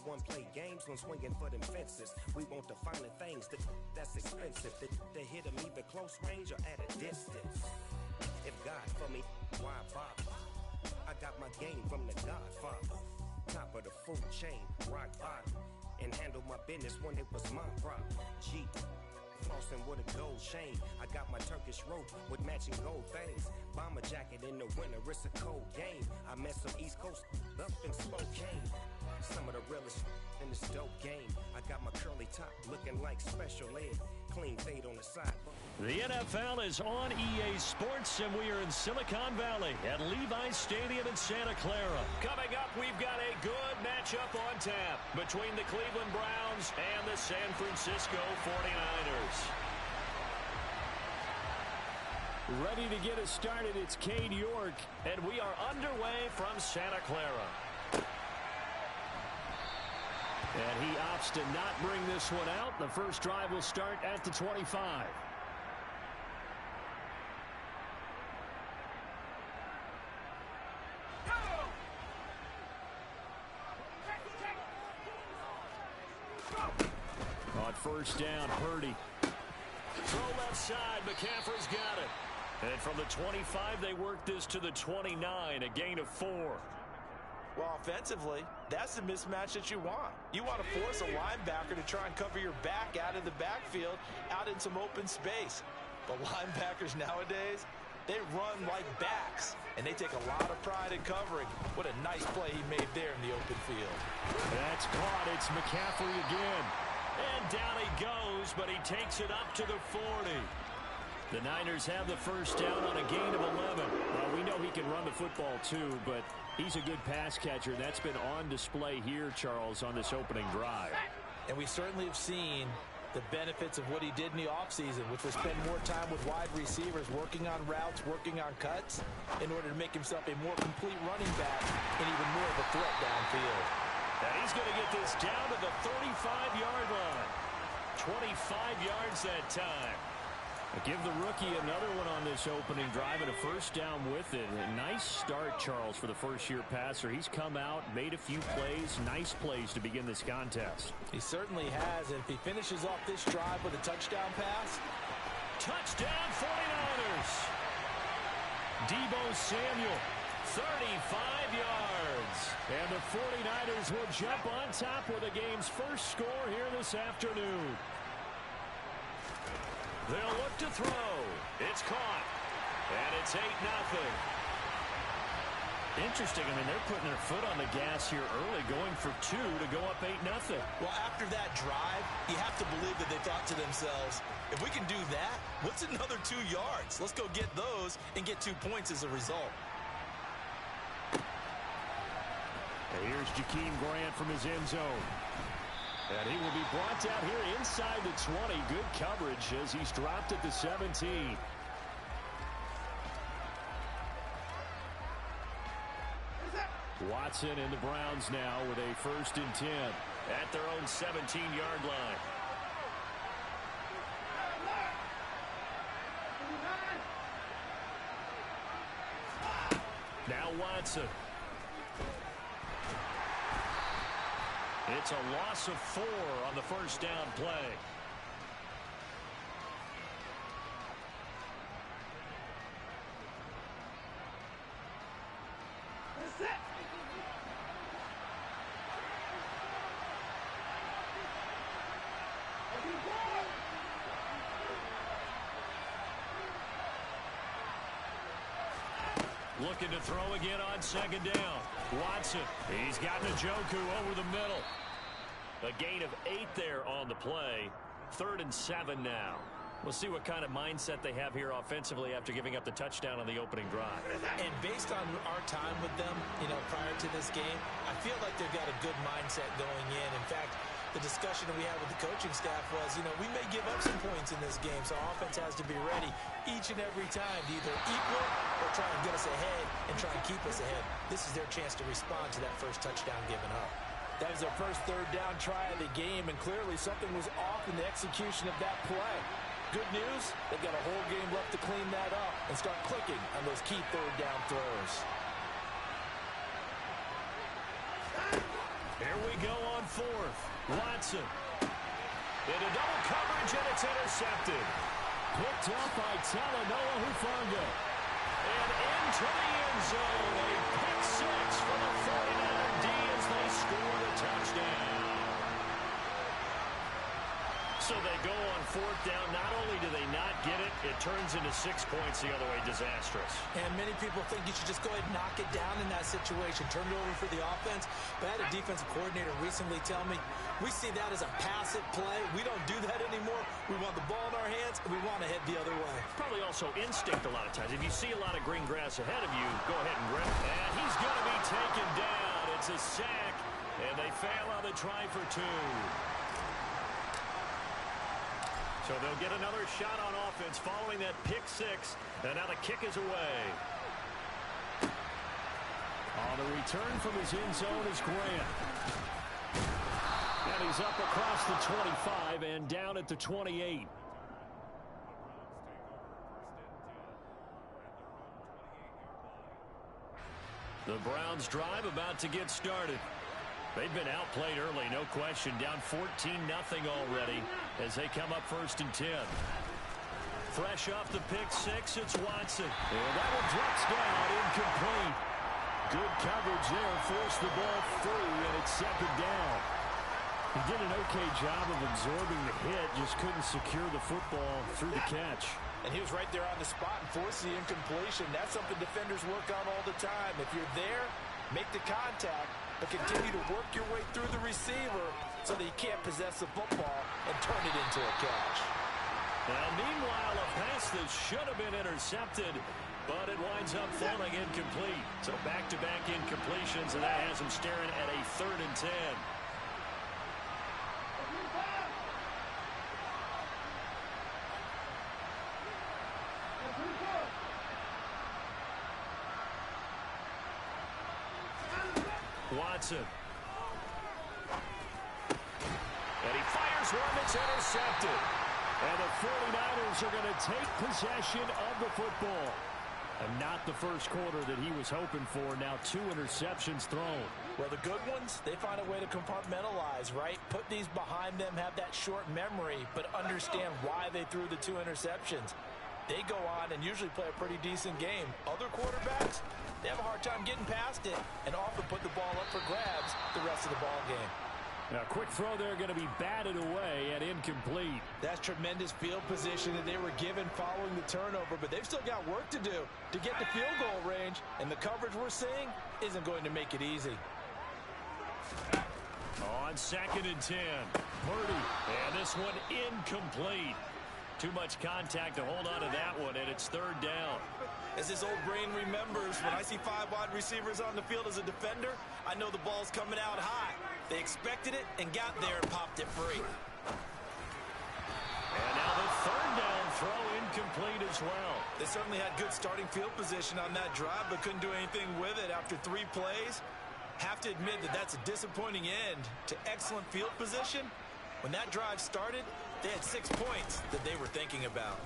one-play games when swinging for them fences. We want the finer things that's expensive. To hit them either close range or at a distance. If God for me, why bother? I got my game from the Godfather. Top of the food chain, rock bottom. And handle my business when it was my problem. G. Flossing with a gold chain. I got my Turkish rope with matching gold things. Bomber jacket in the winter, it's a cold game. I met some East Coast up in Spokane. Some of the realest in this dope game. I got my curly top looking like special ed. Clean fade on the side. The NFL is on EA Sports, and we are in Silicon Valley at Levi's Stadium in Santa Clara. Coming up, we've got a good matchup on tap between the Cleveland Browns and the San Francisco 49ers. Ready to get us started, it's Cade York, and we are underway from Santa Clara. And he opts to not bring this one out. The first drive will start at the 25. On first down, Purdy. Throw left side, McCaffrey's got it. And from the 25, they work this to the 29, a gain of 4. Well, offensively, that's the mismatch that you want. You want to force a linebacker to try and cover your back out of the backfield, out in some open space. But linebackers nowadays, they run like backs, and they take a lot of pride in covering. What a nice play he made there in the open field. That's caught. It's McCaffrey again. And down he goes, but he takes it up to the 40. The Niners have the first down on a gain of 11. Well, we know he can run the football too, but he's a good pass catcher. That's been on display here, Charles, on this opening drive. And we certainly have seen the benefits of what he did in the offseason, which was spend more time with wide receivers, working on routes, working on cuts, in order to make himself a more complete running back and even more of a threat downfield. And he's going to get this down to the 35-yard line. 25 yards that time. Give the rookie another one on this opening drive and a first down with it. A nice start, Charles, for the first-year passer. He's come out, made a few plays, nice plays to begin this contest. He certainly has, and if he finishes off this drive with a touchdown pass. Touchdown 49ers! Deebo Samuel, 35 yards. And the 49ers will jump on top with the game's first score here this afternoon. They'll look to throw. It's caught. And it's 8-0. Interesting. I mean, they're putting their foot on the gas here early, going for 2 to go up 8-0. Well, after that drive, you have to believe that they thought to themselves, if we can do that, what's another 2 yards? Let's go get those and get 2 points as a result. And here's Jakeem Grant from his end zone. And he will be brought down here inside the 20. Good coverage as he's dropped at the 17. Watson and the Browns now with a 1st and 10 at their own 17-yard line. Now Watson. It's a loss of 4 on the first down play. Looking to throw again on 2nd down. Watson, he's got Njoku over the middle. A gain of 8 there on the play. 3rd and 7 now. We'll see what kind of mindset they have here offensively after giving up the touchdown on the opening drive. And based on our time with them, prior to this game, I feel like they've got a good mindset going in. In fact, the discussion that we had with the coaching staff was, we may give up some points in this game, so our offense has to be ready each and every time to either equal or try and get us ahead and try and keep us ahead. This is their chance to respond to that first touchdown given up. That was their first 3rd down try of the game, and clearly something was off in the execution of that play. Good news, they've got a whole game left to clean that up and start clicking on those key 3rd down throws. Here we go on fourth. Watson. Into double coverage, and it's intercepted. Picked up by Talanoa Hufanga. And into the end zone, a pick six for the 49er D as they score the touchdown. So they go on fourth down. Not only do they not get it, it turns into 6 points the other way. Disastrous. And many people think you should just go ahead and knock it down in that situation. Turn it over for the offense. But I had a defensive coordinator recently tell me, we see that as a passive play. We don't do that anymore. We want the ball in our hands, and we want to head the other way. Probably also instinct a lot of times. If you see a lot of green grass ahead of you, go ahead and grab it. And he's going to be taken down. It's a sack, and they fail on the try for 2. So they'll get another shot on offense following that pick six. And now the kick is away. On the return from his end zone is Grant. And he's up across the 25 and down at the 28. The Browns drive about to get started. They've been outplayed early, no question. Down 14-0 already as they come up 1st and 10. Fresh off the pick six, it's Watson. And that one drops down, incomplete. Good coverage there, forced the ball free, and it's 2nd down. He did an okay job of absorbing the hit, just couldn't secure the football through the catch. And he was right there on the spot and forced the incompletion. That's something defenders work on all the time. If you're there, make the contact, but continue to work your way through the receiver so that you can't possess the football and turn it into a catch. Now, meanwhile, a pass that should have been intercepted, but it winds up falling incomplete. So back-to-back incompletions, and that has him staring at a 3rd and 10. Watson. And he fires one that's intercepted. And the 49ers are going to take possession of the football. And not the first quarter that he was hoping for. Now 2 interceptions thrown. Well, the good ones, they find a way to compartmentalize, right? Put these behind them, have that short memory, but understand why they threw the 2 interceptions. They go on and usually play a pretty decent game. Other quarterbacks, they have a hard time getting past it and often put the ball up for grabs the rest of the ball game. Now, quick throw there, going to be batted away and incomplete. That's tremendous field position that they were given following the turnover, but they've still got work to do to get to field goal range, and the coverage we're seeing isn't going to make it easy. On 2nd and 10, Purdy, and this one incomplete. Too much contact to hold on to that one, and it's 3rd down. As this old brain remembers, when I see 5 wide receivers on the field as a defender, I know the ball's coming out high. They expected it and got there and popped it free. And now the 3rd down throw incomplete as well. They certainly had good starting field position on that drive, but couldn't do anything with it after 3 plays. Have to admit that that's a disappointing end to excellent field position. When that drive started, they had 6 points that they were thinking about.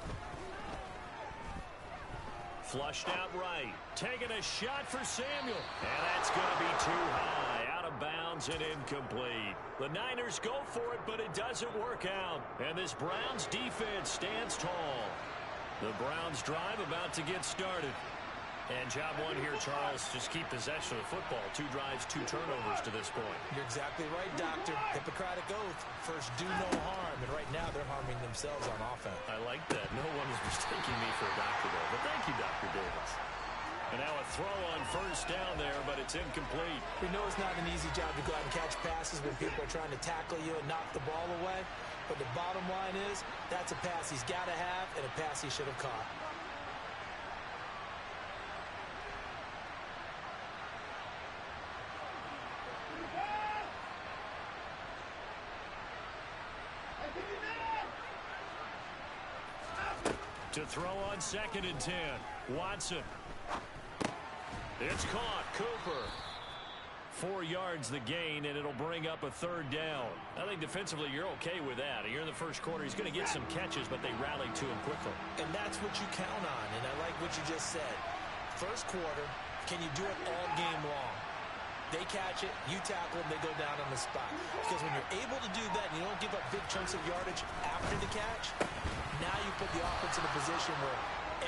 Flushed out right. Taking a shot for Samuel. And that's going to be too high. Out of bounds and incomplete. The Niners go for it, but it doesn't work out. And this Browns defense stands tall. The Browns drive about to get started. And job one here, Charles, just keep possession of the football. 2 drives, 2 turnovers to this point. You're exactly right, Doctor. Hippocratic oath. First, do no harm. And right now, they're harming themselves on offense. I like that. No one is mistaking me for a doctor, though. But thank you, Dr. Davis. And now a throw on 1st down there, but it's incomplete. We know it's not an easy job to go out and catch passes when people are trying to tackle you and knock the ball away. But the bottom line is, that's a pass he's got to have and a pass he should have caught. To throw on 2nd and 10. Watson. It's caught. Cooper. 4 yards the gain, and it'll bring up a 3rd down. I think defensively you're okay with that. You're in the first quarter. He's going to get some catches, but they rallied to him quickly. And that's what you count on, and I like what you just said. First quarter, can you do it all game long? They catch it, you tackle them, they go down on the spot. Because because when you're able to do that and you don't give up big chunks of yardage after the catch, now you put the offense in a position where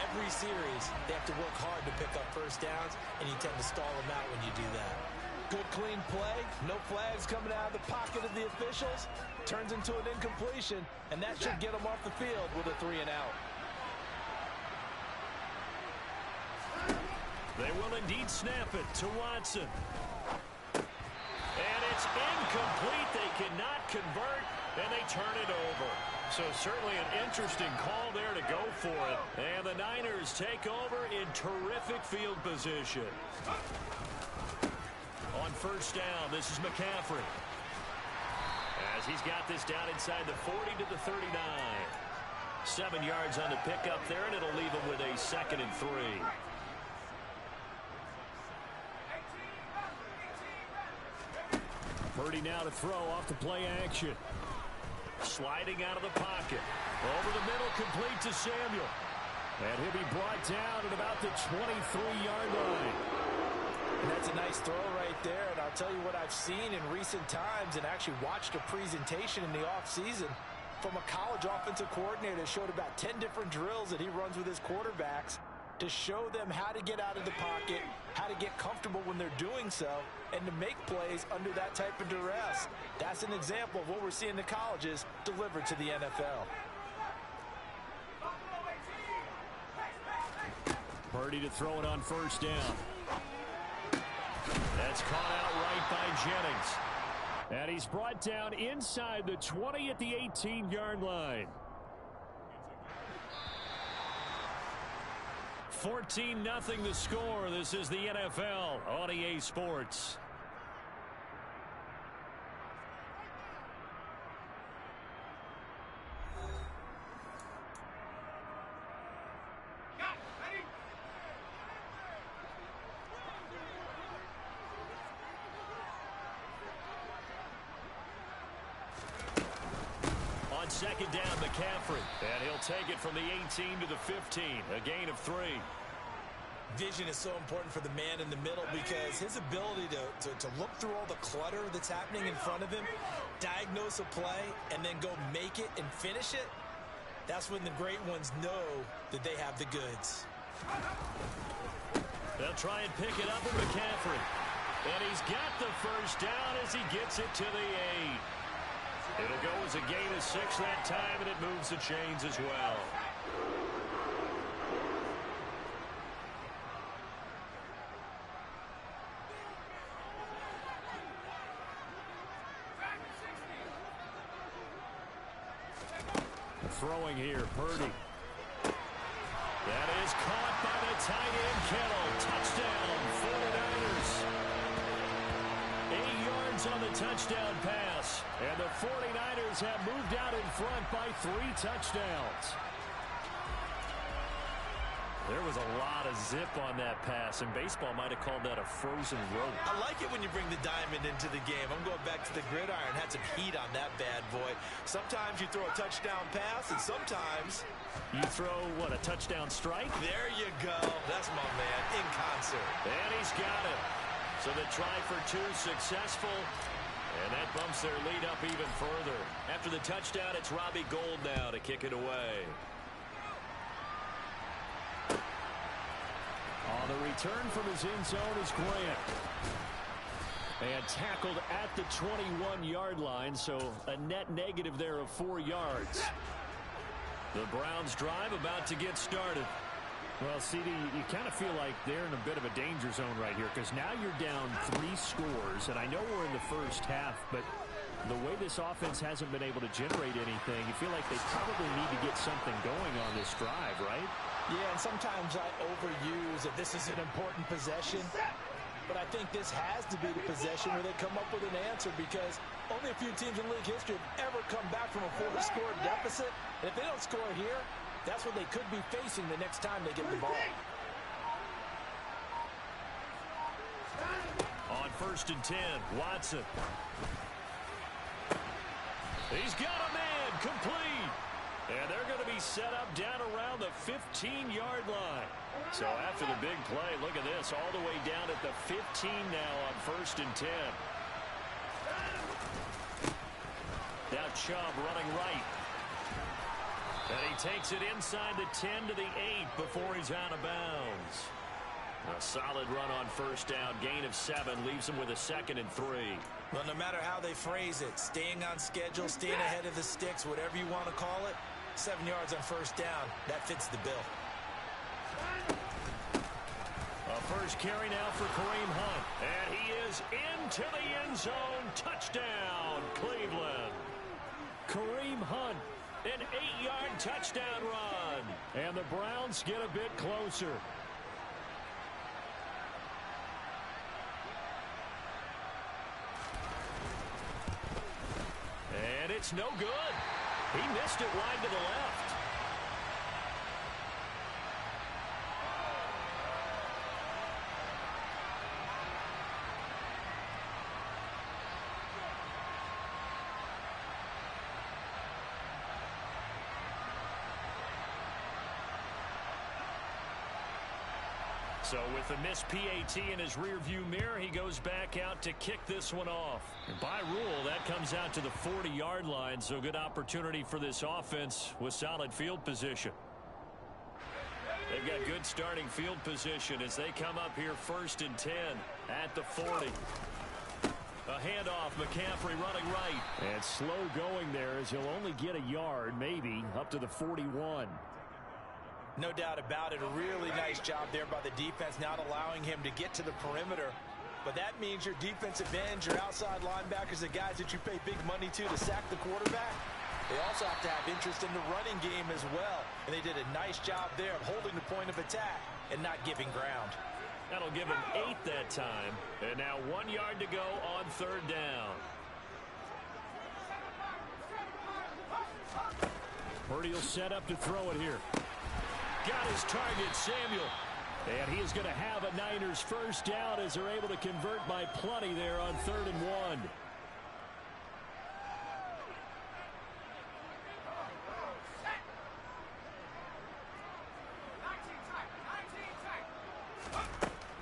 every series they have to work hard to pick up first downs, and you tend to stall them out when you do that. Good, clean play. No flags coming out of the pocket of the officials. Turns into an incompletion, and that should get them off the field with a 3-and-out. They will indeed snap it to Watson. And it's incomplete. They cannot convert, and they turn it over. So certainly an interesting call there to go for it. And the Niners take over in terrific field position. On first down, this is McCaffrey. As he's got this down inside the 40 to the 39. 7 yards on the pickup there, and it'll leave him with a 2nd and 3. Purdy now to throw off the play action. Sliding out of the pocket. Over the middle, complete to Samuel. And he'll be brought down at about the 23-yard line. And that's a nice throw right there. And I'll tell you what I've seen in recent times and actually watched a presentation in the offseason from a college offensive coordinator that showed about 10 different drills that he runs with his quarterbacks to show them how to get out of the pocket, how to get comfortable when they're doing so, and to make plays under that type of duress. That's an example of what we're seeing in the colleges delivered to the NFL. Purdy to throw it on first down. That's caught out right by Jennings. And he's brought down inside the 20 at the 18-yard line. 14-0 the score. This is the NFL on EA Sports. On second down, McCaffrey. And he'll take it from the 18 to the 15. A gain of 3. Vision is so important for the man in the middle because his ability to look through all the clutter that's happening in front of him, diagnose a play, and then go make it and finish it, that's when the great ones know that they have the goods. They'll try and pick it up with McCaffrey. And he's got the first down as he gets it to the 8. It'll go as a gain of 6 that time, and it moves the chains as well. Throwing here, Purdy. That is caught by the tight end, Kittle. Touchdown, 49ers. 8 yards on the touchdown pass. And the 49ers have moved out in front by 3 touchdowns. There was a lot of zip on that pass, and baseball might have called that a frozen rope. I like it when you bring the diamond into the game. I'm going back to the gridiron. Had some heat on that bad boy. Sometimes you throw a touchdown pass, and sometimes you throw, what, a touchdown strike? There you go. That's my man, in concert. And he's got it. So the try for 2 successful, and that bumps their lead up even further. After the touchdown, it's Robbie Gould now to kick it away. On the return from his end zone is Grant. And tackled at the 21-yard line, so a net negative there of 4 yards. The Browns drive about to get started. Well, CD, you kind of feel like they're in a bit of a danger zone right here because now you're down 3 scores, and I know we're in the first half, but the way this offense hasn't been able to generate anything, you feel like they probably need to get something going on this drive, right? Yeah, and sometimes I overuse that this is an important possession, but I think this has to be the possession where they come up with an answer because only a few teams in league history have ever come back from a 4-score deficit. And if they don't score here, that's what they could be facing the next time they get the ball. On first and 10, Watson. He's got a man, complete. And they're going to be set up down around the 15-yard line. So after the big play, look at this, all the way down at the 15 now on first and 10. Chubb running right. And he takes it inside the 10 to the 8 before he's out of bounds. A solid run on first down. Gain of 7 leaves him with a 2nd and 3. Well, no matter how they phrase it, staying on schedule, staying ahead of the sticks, whatever you want to call it, 7 yards on first down, that fits the bill. A first carry now for Kareem Hunt. And he is into the end zone. Touchdown, Cleveland. Kareem Hunt, an 8-yard touchdown run. And the Browns get a bit closer. And it's no good. He missed it wide to the left. So with the missed PAT in his rearview mirror, he goes back out to kick this one off. And by rule, that comes out to the 40-yard line, so good opportunity for this offense with solid field position. They've got good starting field position as they come up here 1st and 10 at the 40. A handoff, McCaffrey running right. And slow going there as he'll only get a yard, maybe, up to the 41. No doubt about it. A really nice job there by the defense, not allowing him to get to the perimeter. But that means your defensive ends, your outside linebackers, the guys that you pay big money to sack the quarterback, they also have to have interest in the running game as well. And they did a nice job there of holding the point of attack and not giving ground. That'll give him 8 that time. And now 1 yard to go on 3rd down. Purdy will set up to throw it here. Got his target, Samuel. And he is going to have a Niners first down as they're able to convert by plenty there on 3rd and 1.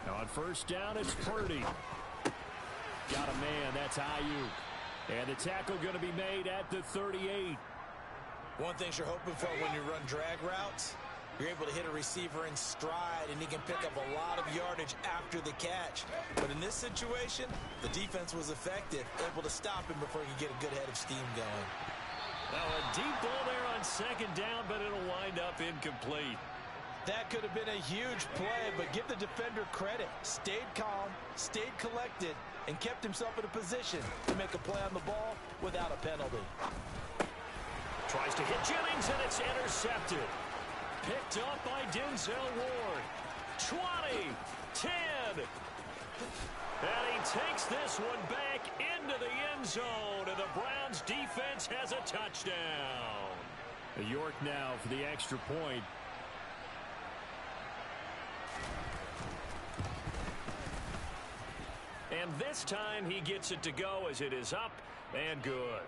Now on first down, it's Purdy. Got a man, that's Ayuk. And the tackle going to be made at the 38. One thing you're hoping for when you run drag routes, you're able to hit a receiver in stride, and he can pick up a lot of yardage after the catch. But in this situation, the defense was effective, able to stop him before he could get a good head of steam going. Now a deep ball there on 2nd down, but it'll wind up incomplete. That could have been a huge play, but give the defender credit. Stayed calm, stayed collected, and kept himself in a position to make a play on the ball without a penalty. Tries to hit Jennings, and it's intercepted. Picked up by Denzel Ward. 20, 10. And he takes this one back into the end zone, and the Browns defense has a touchdown. York now for the extra point. And this time he gets it to go as it is up and good.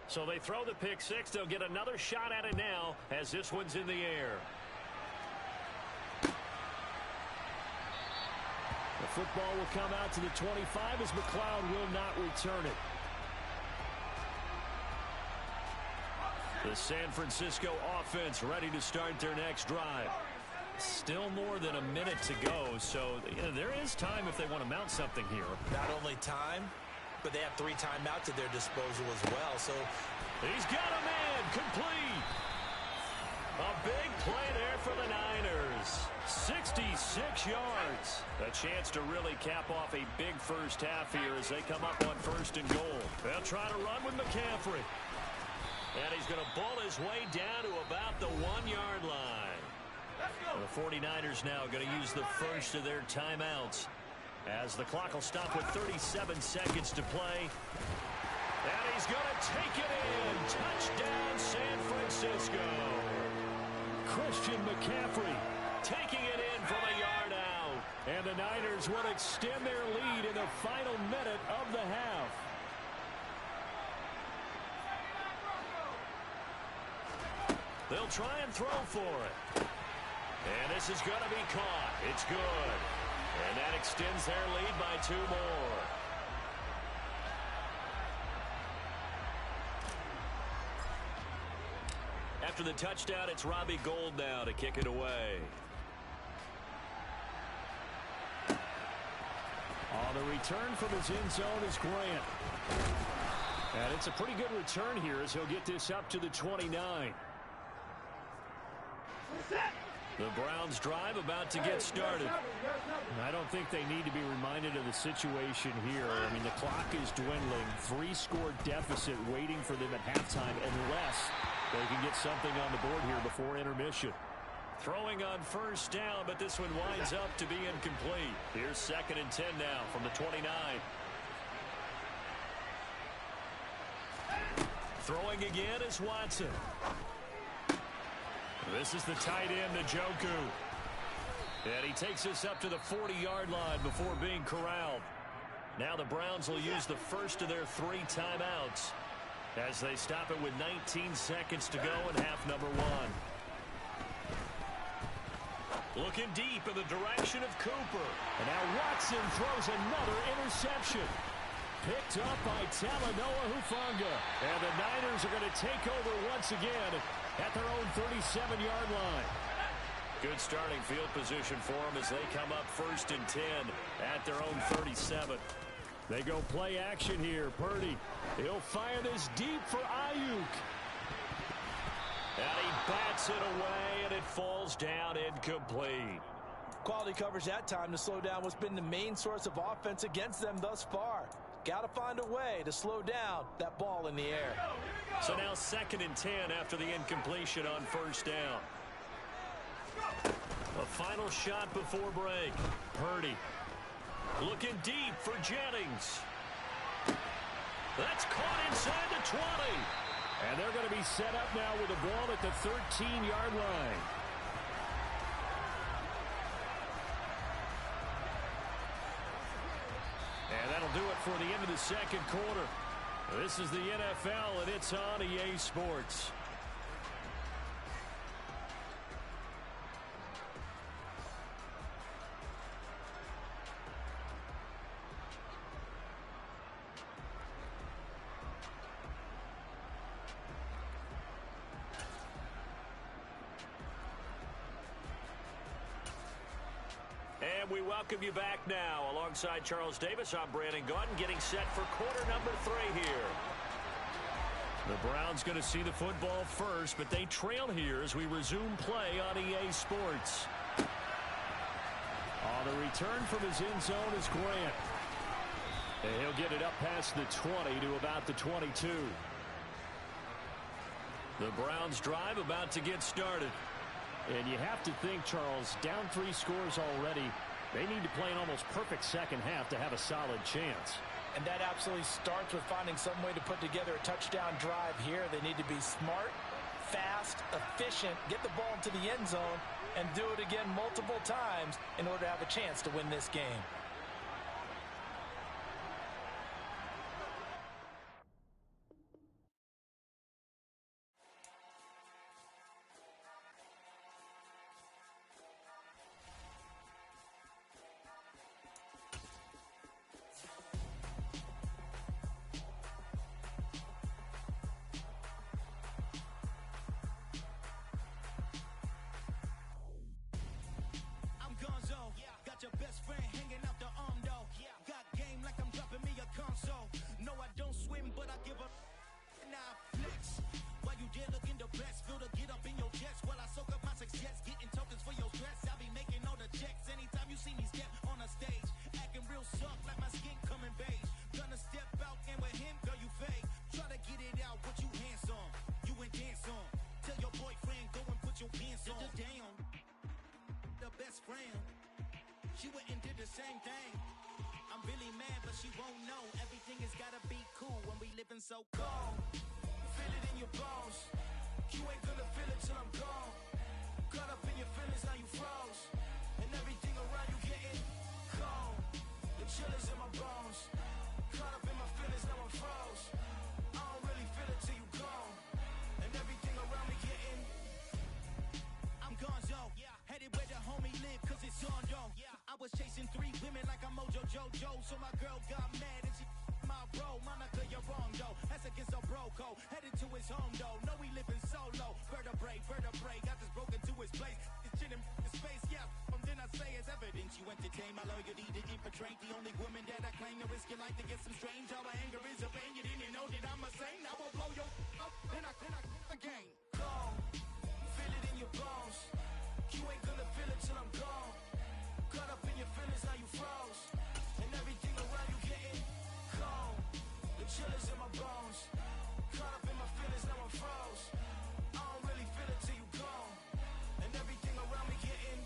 So they throw the pick 6. They'll get another shot at it now as this one's in the air. The football will come out to the 25 as McLeod will not return it. The San Francisco offense ready to start their next drive. Still more than a minute to go, so there is time if they want to mount something here. Not only time, but they have 3 timeouts at their disposal as well. So he's got a man complete. A big play there for the Niners. 66 yards. A chance to really cap off a big first half here as they come up on 1st and goal. They'll try to run with McCaffrey. And he's going to ball his way down to about the 1-yard line. The 49ers now going to use the first of their timeouts as the clock will stop with 37 seconds to play. And he's going to take it in. Touchdown, San Francisco. Christian McCaffrey taking it in from a yard out. And the Niners will extend their lead in the final minute of the half. They'll try and throw for it. And this is going to be caught. It's good. And that extends their lead by 2 more. After the touchdown, it's Robbie Gould now to kick it away. On the return from his end zone is Grant. And it's a pretty good return here as he'll get this up to the 29. The Browns drive about to get started. I don't think they need to be reminded of the situation here. I mean, the clock is dwindling. 3-score deficit waiting for them at halftime unless they can get something on the board here before intermission. Throwing on first down, but this one winds up to be incomplete. Here's 2nd and 10 now from the 29. Throwing again is Watson. This is the tight end, Njoku. And he takes us up to the 40-yard line before being corralled. Now the Browns will use the first of their 3 timeouts as they stop it with 19 seconds to go in half number 1. Looking deep in the direction of Cooper. And now Watson throws another interception. Picked up by Talanoa Hufanga. And the Niners are going to take over once again at their own 37-yard line. Good starting field position for them as they come up 1st and 10 at their own 37. They go play action here. Purdy. He'll fire this deep for Ayuk. And he bats it away, and it falls down incomplete. Quality coverage that time to slow down what's been the main source of offense against them thus far. Got to find a way to slow down that ball in the air. So now 2nd and 10 after the incompletion on first down. A final shot before break. Purdy looking deep for Jennings. That's caught inside the 20. And they're going to be set up now with the ball at the 13-yard line. And that'll do it for the end of the second quarter. This is the NFL, and it's on EA Sports. And we welcome you back now. Alongside Charles Davis, I'm Brandon Gaudin, getting set for quarter number 3 here. The Browns going to see the football first, but they trail here as we resume play on EA Sports. On the return from his end zone is Grant. And he'll get it up past the 20 to about the 22. The Browns drive about to get started. And you have to think, Charles, down 3 scores already, they need to play an almost perfect second half to have a solid chance. And that absolutely starts with finding some way to put together a touchdown drive here. They need to be smart, fast, efficient, get the ball into the end zone, and do it again multiple times in order to have a chance to win this game. She went and did the same thing. I'm really mad, but she won't know. Everything has gotta be cool when we living so cold. Feel it in your bones. You ain't gonna feel it till I'm gone. Caught up in your feelings, now you froze. And everything around you getting cold. The chill is in my bones. Caught up in my feelings, now I'm froze. I don't really feel it till you gone. And everything around me getting I'm gonzo. Headed where the homie live, cause it's on though. I was chasing 3 women like I'm Mojo Jojo. So my girl got mad and she my bro. Monica, you're wrong though. That's against a bro code. Headed to his home though. No, we living solo. Vertebrae entertain my loyalty to infiltrate. The only woman that I claim to risk your life to get some strange. All my anger is a pain. You didn't know that I'm a saint. I will blow your up, then I again. Gone, feel it in your bones. You ain't gonna feel it till I'm gone. Caught up in your feelings, now you froze. And everything around you getting cold. The chill is in my bones. Caught up in my feelings, now I'm froze. I don't really feel it till you gone. And everything around me getting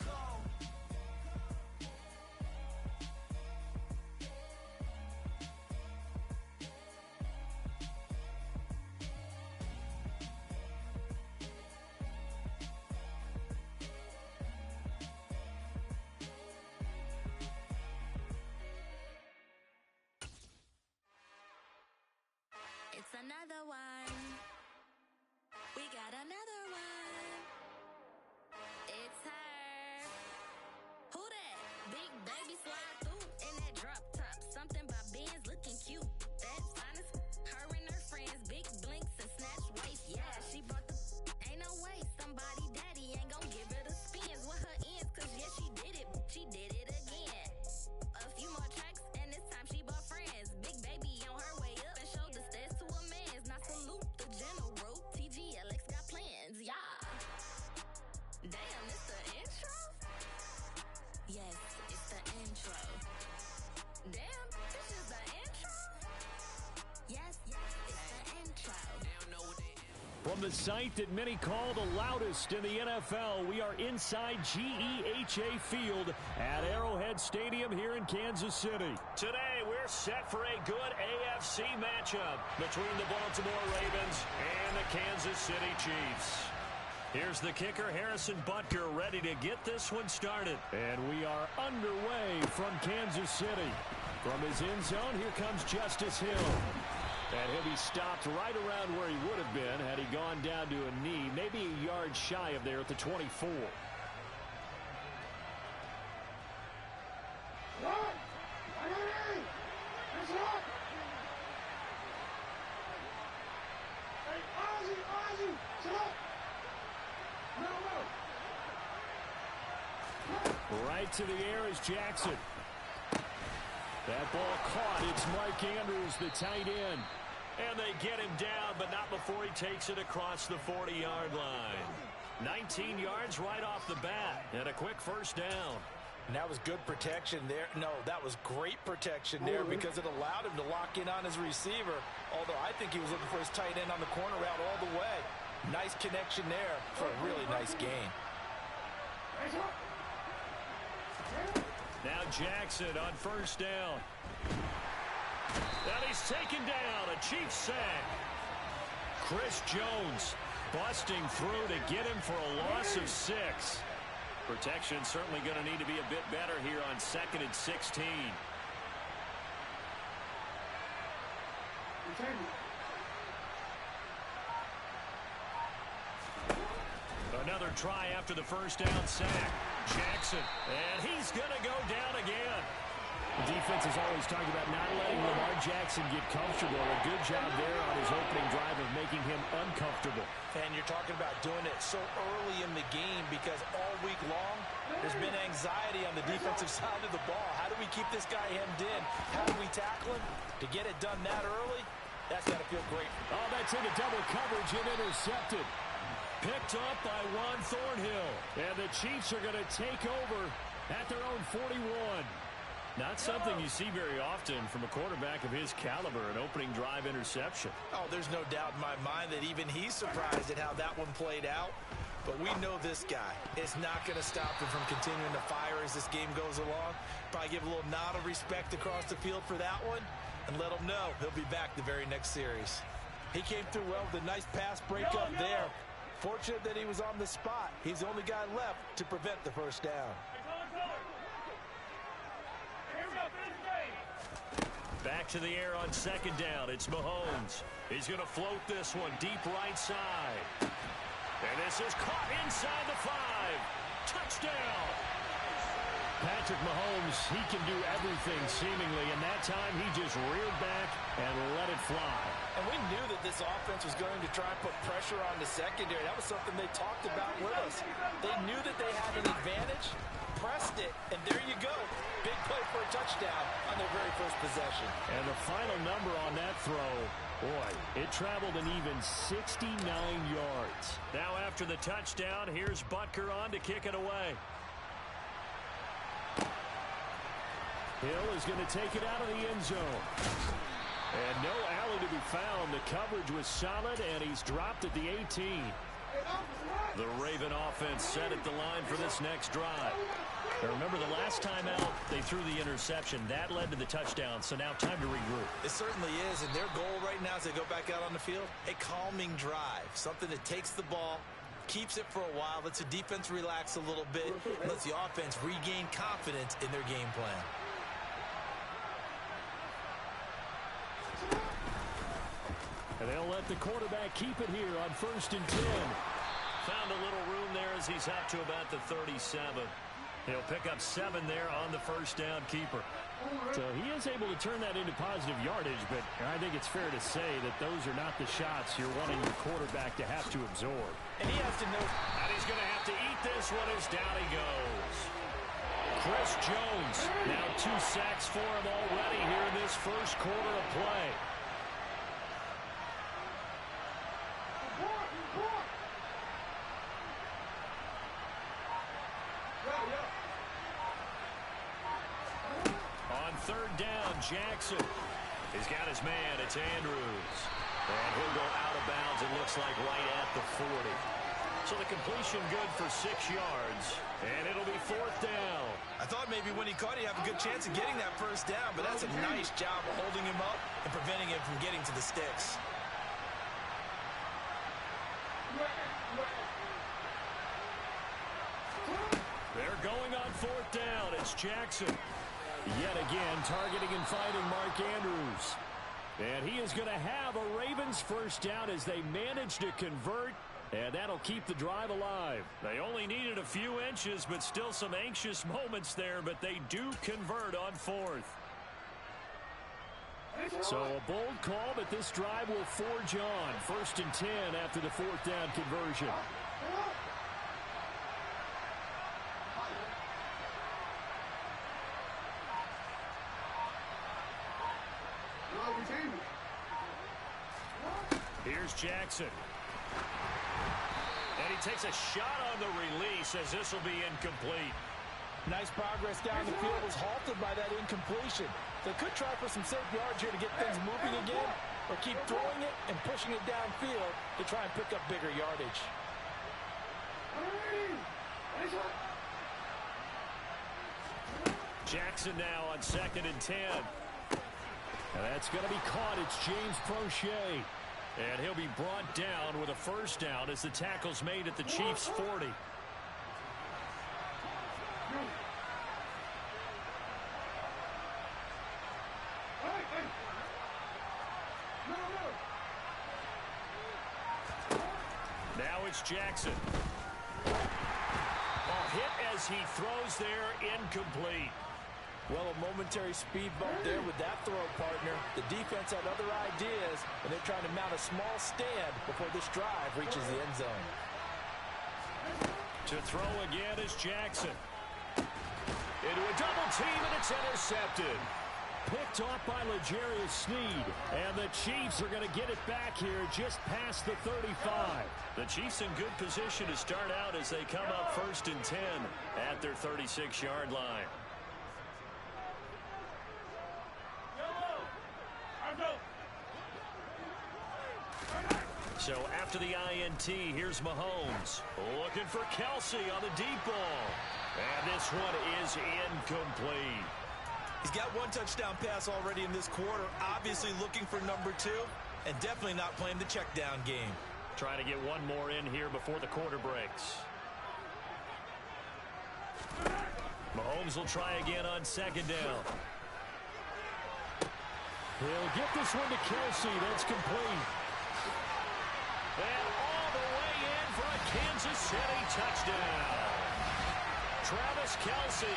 cold. It's another one. We got another one. It's her. Who that? Big baby slide through in that drop top. Something by Benz looking cute. That's fine as her and her friends. Big blinks and snatch waist. Yeah, she brought the ain't no way. Somebody daddy ain't gon' give her the spins with her ends. Cause yeah, she did it. She did it again. A few more tracks and this time she bought friends. Big baby on her way up and showed the stairs to a man's. Now salute the general. TGLX got plans, yeah. Damn, it's the intro? Yes, it's the intro. Damn, this is the intro? Yes, it's the intro. From the site that many call the loudest in the NFL, we are inside GEHA Field at Arrowhead Stadium here in Kansas City. Today, we're set for a good AFC matchup between the Baltimore Ravens and the Kansas City Chiefs. Here's the kicker, Harrison Butker, ready to get this one started. And we are underway from Kansas City. From his end zone, here comes Justice Hill. And he'll be stopped right around where he would have been had he gone down to a knee, maybe a yard shy of there at the 24. Right to the air is Jackson. That ball caught. It's Mark Andrews, the tight end. And they get him down, but not before he takes it across the 40-yard line. 19 yards right off the bat, and a quick first down. And that was good protection there. No, that was great protection there because it allowed him to lock in on his receiver, although I think he was looking for his tight end on the corner route all the way. Nice connection there for a really nice gain. Now Jackson on first down. And he's taken down, a Chiefs sack. Chris Jones busting through to get him for a loss of 6. Protection certainly going to need to be a bit better here on 2nd and 16. Another try after the first down sack. Jackson, and he's going to go down again. The defense is always talking about not letting Lamar Jackson get comfortable. A good job there on his opening drive of making him uncomfortable. And you're talking about doing it so early in the game because all week long there's been anxiety on the defensive side of the ball. How do we keep this guy hemmed in? How do we tackle him? To get it done that early, that's got to feel great. Oh, that's into double coverage and intercepted. Picked up by Juan Thornhill. And the Chiefs are going to take over at their own 41. Not something you see very often from a quarterback of his caliber, an opening drive interception. Oh, there's no doubt in my mind that even he's surprised at how that one played out. But we know this guy is not going to stop him from continuing to fire as this game goes along. Probably give a little nod of respect across the field for that one and let him know he'll be back the very next series. He came through well with a nice pass breakup there. Fortunate that he was on the spot. He's the only guy left to prevent the first down. Back to the air on second down. It's Mahomes. He's going to float this one deep right side. And this is caught inside the 5. Touchdown. Patrick Mahomes, he can do everything seemingly, and that time he just reared back and let it fly. And we knew that this offense was going to try and put pressure on the secondary. That was something they talked about with us. They knew that they had an advantage, pressed it, and there you go. Big play for a touchdown on their very first possession. And the final number on that throw, boy, it traveled an even 69 yards. Now after the touchdown, here's Butker on to kick it away. Hill is going to take it out of the end zone. And no alley to be found. The coverage was solid, and he's dropped at the 18. The Raven offense set at the line for this next drive. Now remember, the last time out, they threw the interception. That led to the touchdown, so now time to regroup. It certainly is, and their goal right now as they go back out on the field, a calming drive. Something that takes the ball, keeps it for a while, lets the defense relax a little bit, and lets the offense regain confidence in their game plan. And they'll let the quarterback keep it here on 1st and 10. Found a little room there as he's up to about the 37. He'll pick up 7 there on the first down keeper. So he is able to turn that into positive yardage, but I think it's fair to say that those are not the shots you're wanting your quarterback to have to absorb. And he has to know. And he's going to have to eat this one as down he goes. Chris Jones, now 2 sacks for him already here in this first quarter of play. On 3rd down, Jackson. He's got his man. It's Andrews. And he'll go out of bounds, it looks like, right at the 40. So the completion good for 6 yards. And it'll be 4th down. I thought maybe when he caught it, he'd have a good chance of getting that first down, but that's a nice job of holding him up and preventing him from getting to the sticks. They're going on 4th down. It's Jackson. Yet again, targeting and finding Mark Andrews. And he is going to have a Ravens first down as they manage to convert. And that'll keep the drive alive. They only needed a few inches, but still some anxious moments there. But they do convert on 4th. So a bold call, but this drive will forge on. 1st and 10 after the 4th down conversion. Here's Jackson. And he takes a shot on the release as this will be incomplete. Nice progress down the field was halted by that incompletion. They could try for some safe yards here to get things moving again, or keep throwing it and pushing it downfield to try and pick up bigger yardage. Jackson now on 2nd and 10. And that's going to be caught. It's James Prochet. And he'll be brought down with a first down as the tackle's made at the Chiefs' 40. Now it's Jackson. Hit as he throws there, incomplete. Well, a momentary speed bump there with that throw, partner. The defense had other ideas, and they're trying to mount a small stand before this drive reaches the end zone. To throw again is Jackson. Into a double team, and it's intercepted. Picked off by L'Jarius Sneed. And the Chiefs are going to get it back here just past the 35. The Chiefs in good position to start out as they come up 1st and 10 at their 36-yard line. So after the INT, here's Mahomes. Looking for Kelsey on the deep ball. And this one is incomplete. He's got 1 touchdown pass already in this quarter. Obviously looking for number 2, and definitely not playing the check down game. Trying to get one more in here before the quarter breaks. Mahomes will try again on 2nd down. He'll get this one to Kelsey. That's complete. And all the way in for a Kansas City touchdown. Travis Kelce,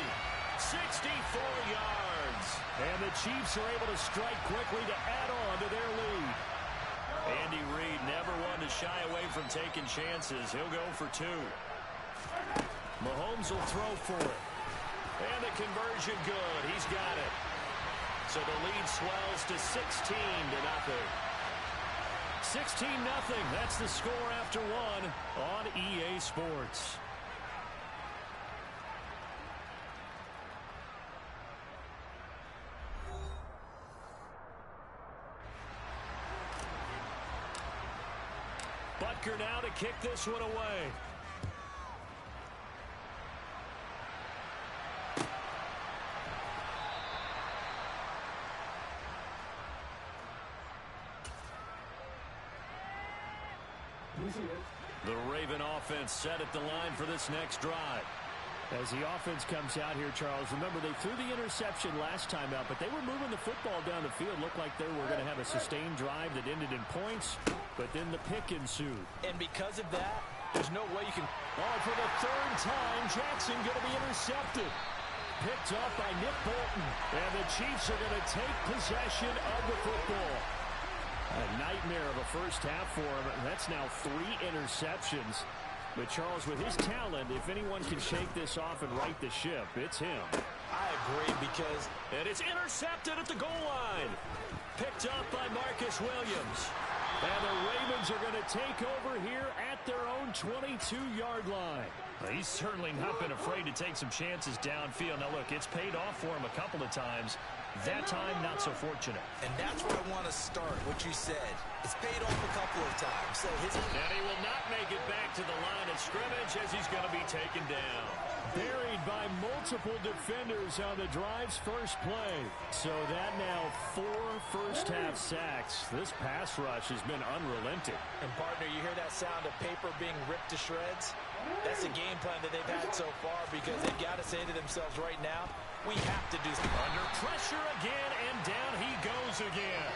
64 yards. And the Chiefs are able to strike quickly to add on to their lead. Andy Reid never one to shy away from taking chances. He'll go for 2. Mahomes will throw for it. And the conversion good. He's got it. So the lead swells to 16-0. 16-0. That's the score after 1 on EA Sports. Butker now to kick this one away. The Raven offense set at the line for this next drive. As the offense comes out here, Charles, remember they threw the interception last time out, but they were moving the football down the field. Looked like they were going to have a sustained drive that ended in points, but then the pick ensued. And because of that, there's no way you can... Oh, for the 3rd time, Jackson going to be intercepted. Picked up by Nick Bolton. And the Chiefs are going to take possession of the football. A nightmare of a first half for him. That's now 3 interceptions. But Charles, with his talent, if anyone can shake this off and right the ship, it's him. I agree because... And it's intercepted at the goal line. Picked up by Marcus Williams. And the Ravens are going to take over here at their own 22-yard line. Well, he's certainly not been afraid to take some chances downfield. Now, look, it's paid off for him a couple of times. That time, not so fortunate. And that's where I want to start, what you said. It's paid off a couple of times. So and he will not make it back to the line of scrimmage as he's going to be taken down. Buried by multiple defenders on the drive's first play. So that now 4 first-half sacks. This pass rush has been unrelenting. And, partner, you hear that sound of paper being ripped to shreds? That's the game plan that they've had so far because they've got to say to themselves right now, we have to do something. Under pressure again, and down he goes again.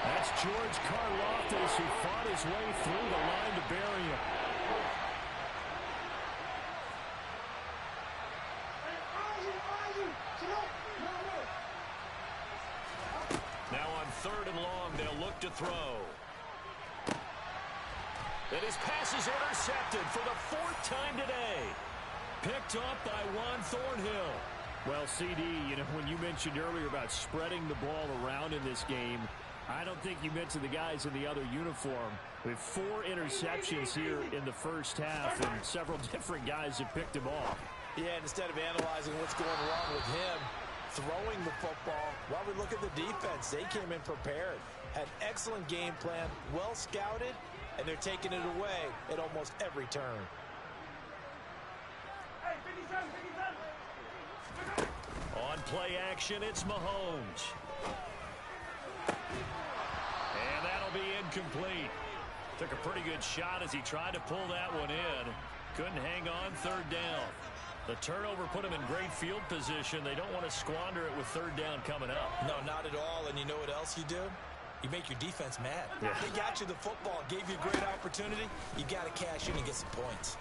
That's George Karlaftis who fought his way through the line to bury him. Now on 3rd and long, they'll look to throw. And his pass is intercepted for the 4th time today. Picked up by Juan Thornhill. Well, CD, when you mentioned earlier about spreading the ball around in this game, I don't think you mentioned the guys in the other uniform. We have 4 interceptions here in the first half, and several different guys have picked him off. Yeah, and instead of analyzing what's going wrong with him, throwing the football, while we look at the defense, they came in prepared, had excellent game plan, well scouted, and they're taking it away at almost every turn. On play action, it's Mahomes. And that'll be incomplete. Took a pretty good shot as he tried to pull that one in. Couldn't hang on 3rd down. The turnover put him in great field position. They don't want to squander it with 3rd down coming up. No, not at all. And you know what else you do? You make your defense mad. Yeah. They got you the football, gave you a great opportunity. You got to cash in and get some points.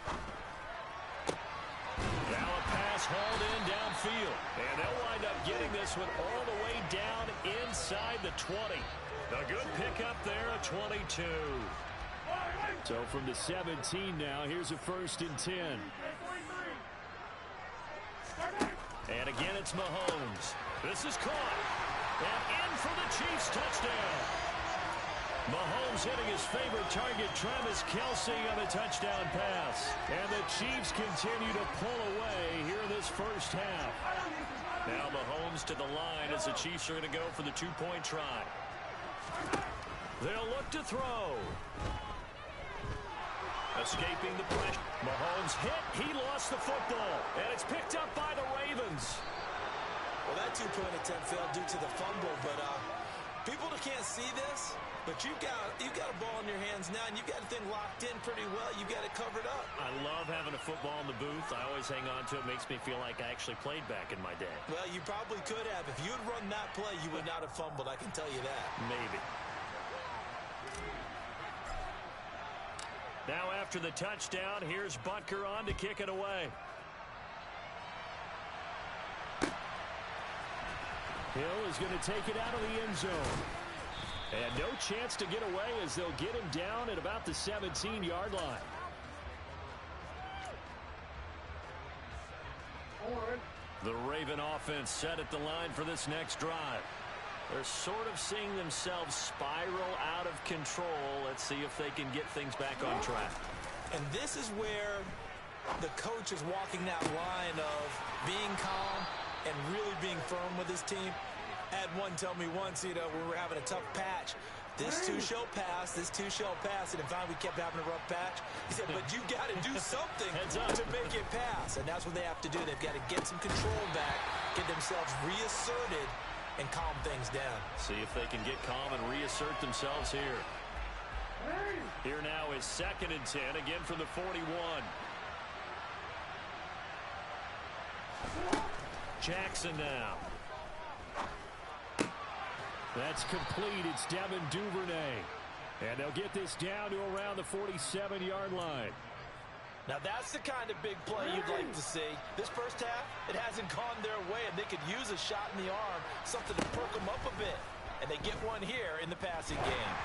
Now a pass hauled in downfield. And they'll wind up getting this one all the way down inside the 20. A good pickup there at 22. So from the 17 now, here's a 1st and 10. And again, it's Mahomes. This is caught. And in for the Chiefs touchdown. Mahomes hitting his favorite target, Travis Kelce, on the touchdown pass. And the Chiefs continue to pull away here in this first half. Now Mahomes to the line as the Chiefs are going to go for the 2-point try. They'll look to throw. Escaping the pressure. Mahomes hit. He lost the football. And it's picked up by the Ravens. Well, that 2-point attempt failed due to the fumble, but people can't see this, but you've got a ball in your hands now, and you've got the thing locked in pretty well. You've got it covered up. I love having a football in the booth. I always hang on to it. Makes me feel like I actually played back in my day. Well, you probably could have. If you had run that play, you would not have fumbled. I can tell you that. Maybe. Now after the touchdown, here's Butker on to kick it away. Hill is going to take it out of the end zone. And no chance to get away as they'll get him down at about the 17-yard line. The Raven offense set at the line for this next drive. They're sort of seeing themselves spiral out of control. Let's see if they can get things back on track. And this is where the coach is walking that line of being calm and really being firm with his team. I had one tell me once, we were having a tough patch. This two shall pass, this two shall pass. And in fact, we kept having a rough patch. He said, but you got to do something to make it pass. And that's what they have to do. They've got to get some control back, get themselves reasserted, and calm things down. See if they can get calm and reassert themselves here. Here now is 2nd and 10, again from the 41. Jackson now. That's complete. It's Devin Duvernay. And they'll get this down to around the 47-yard line. Now that's the kind of big play you'd like to see. This first half, it hasn't gone their way, and they could use a shot in the arm, something to perk them up a bit. And they get one here in the passing game.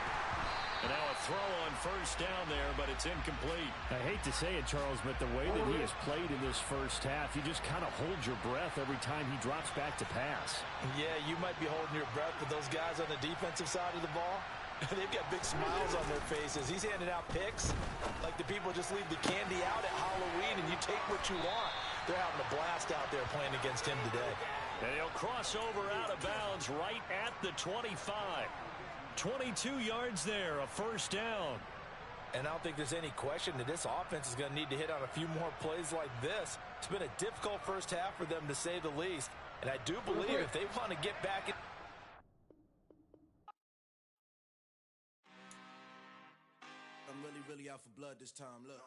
And now a throw on first down there, but it's incomplete. I hate to say it, Charles, but the way that he has played in this first half, you just kind of hold your breath every time he drops back to pass. Yeah, you might be holding your breath, but those guys on the defensive side of the ball, they've got big smiles on their faces. He's handing out picks like the people just leave the candy out at Halloween and you take what you want. They're having a blast out there playing against him today. And he'll cross over out of bounds right at the 25. 22 yards there, a first down. And I don't think there's any question that this offense is going to need to hit on a few more plays like this. It's been a difficult first half for them, to say the least. And I do believe if they want to get back in... I'm really out for blood this time, look.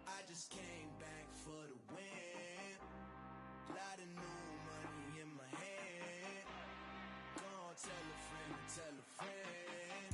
I just came back for the win. Lot of new money in my hand. Gonna tell a friend to tell a friend.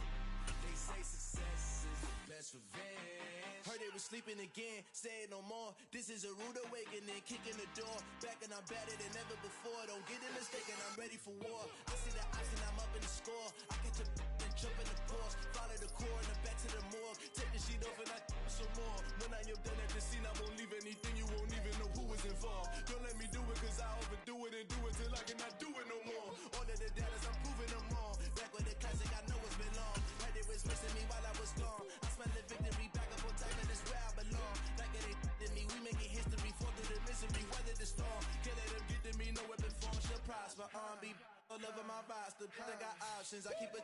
They say success is the best revenge. Heard they was sleeping again, say it no more. This is a rude awakening, kicking the door. Back and I'm better than ever before. Don't get it mistaken, I'm ready for war. I see the option, I'm up in the score. I get to and jump in the course. Follow the core and back to the morgue. Take the sheet off and I some more. When I am done at the scene, I won't leave anything. You won't even know who is involved. Don't let me do it cause I overdo it and do it till I cannot do it no more. All of the doubters, I'm proving them wrong. Back with the classic, I know it's been long. Heard they was missing me while I was gone. I smell the victory back up on time and it's where I belong. Like it ain't to me, we making history. Fall through the misery, weather the storm. Can't let them get to me, no weapon form shall prosper. Be all over my roster. I got options, I keep it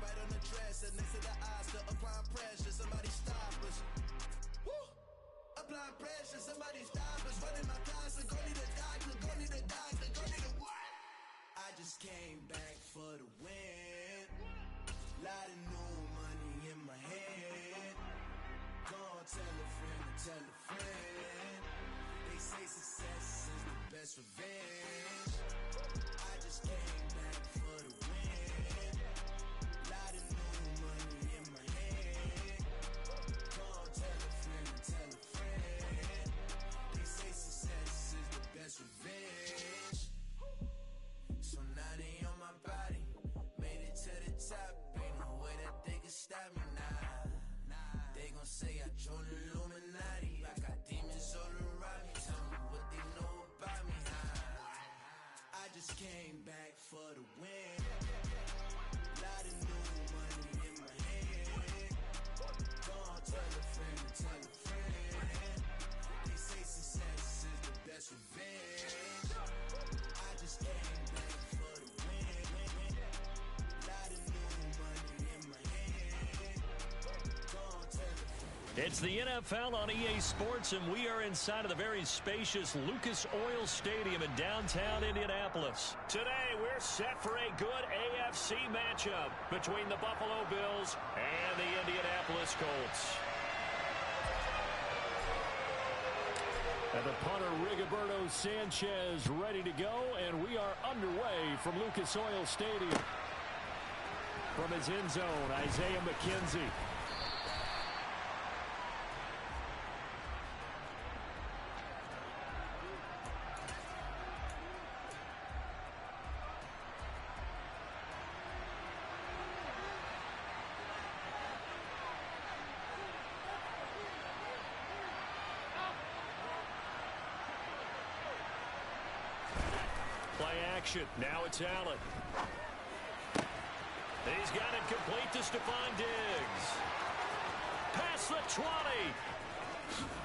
right on the dresser. Next to the Oscar, applying pressure. Somebody stop us. Woo! Applying pressure, somebody stop us. Running my closet, go need a doctor, go need a doctor, go need a what? I just came back for the win. Lot of new money in my hand. Gonna tell a friend to tell a friend. They say success is the best revenge. I just came back for the win. Lot of new money in my hand. Gonna tell a friend to tell a friend. They say success is the best revenge. So now they on my body. Made it to the top. Ain't no way that they can stop me now. They gon' say I joined the Illuminati. I got demons all around me. Tell me what they know about me. I just came back for the win. Lot of new money in my hand. Gonna tell a friend to tell a friend. They say success is the best revenge. I just came back for the win. Lot of new money in my hand. Gonna tell a friend. It's the NFL on EA Sports, and we are inside of the very spacious Lucas Oil Stadium in downtown Indianapolis. Today, we're set for a good AFC matchup between the Buffalo Bills and the Indianapolis Colts. And the punter, Rigoberto Sanchez, ready to go, and we are underway from Lucas Oil Stadium. From his end zone, Isaiah McKenzie. action. Now it's Allen. He's got it complete to Stephon Diggs. Past the 20.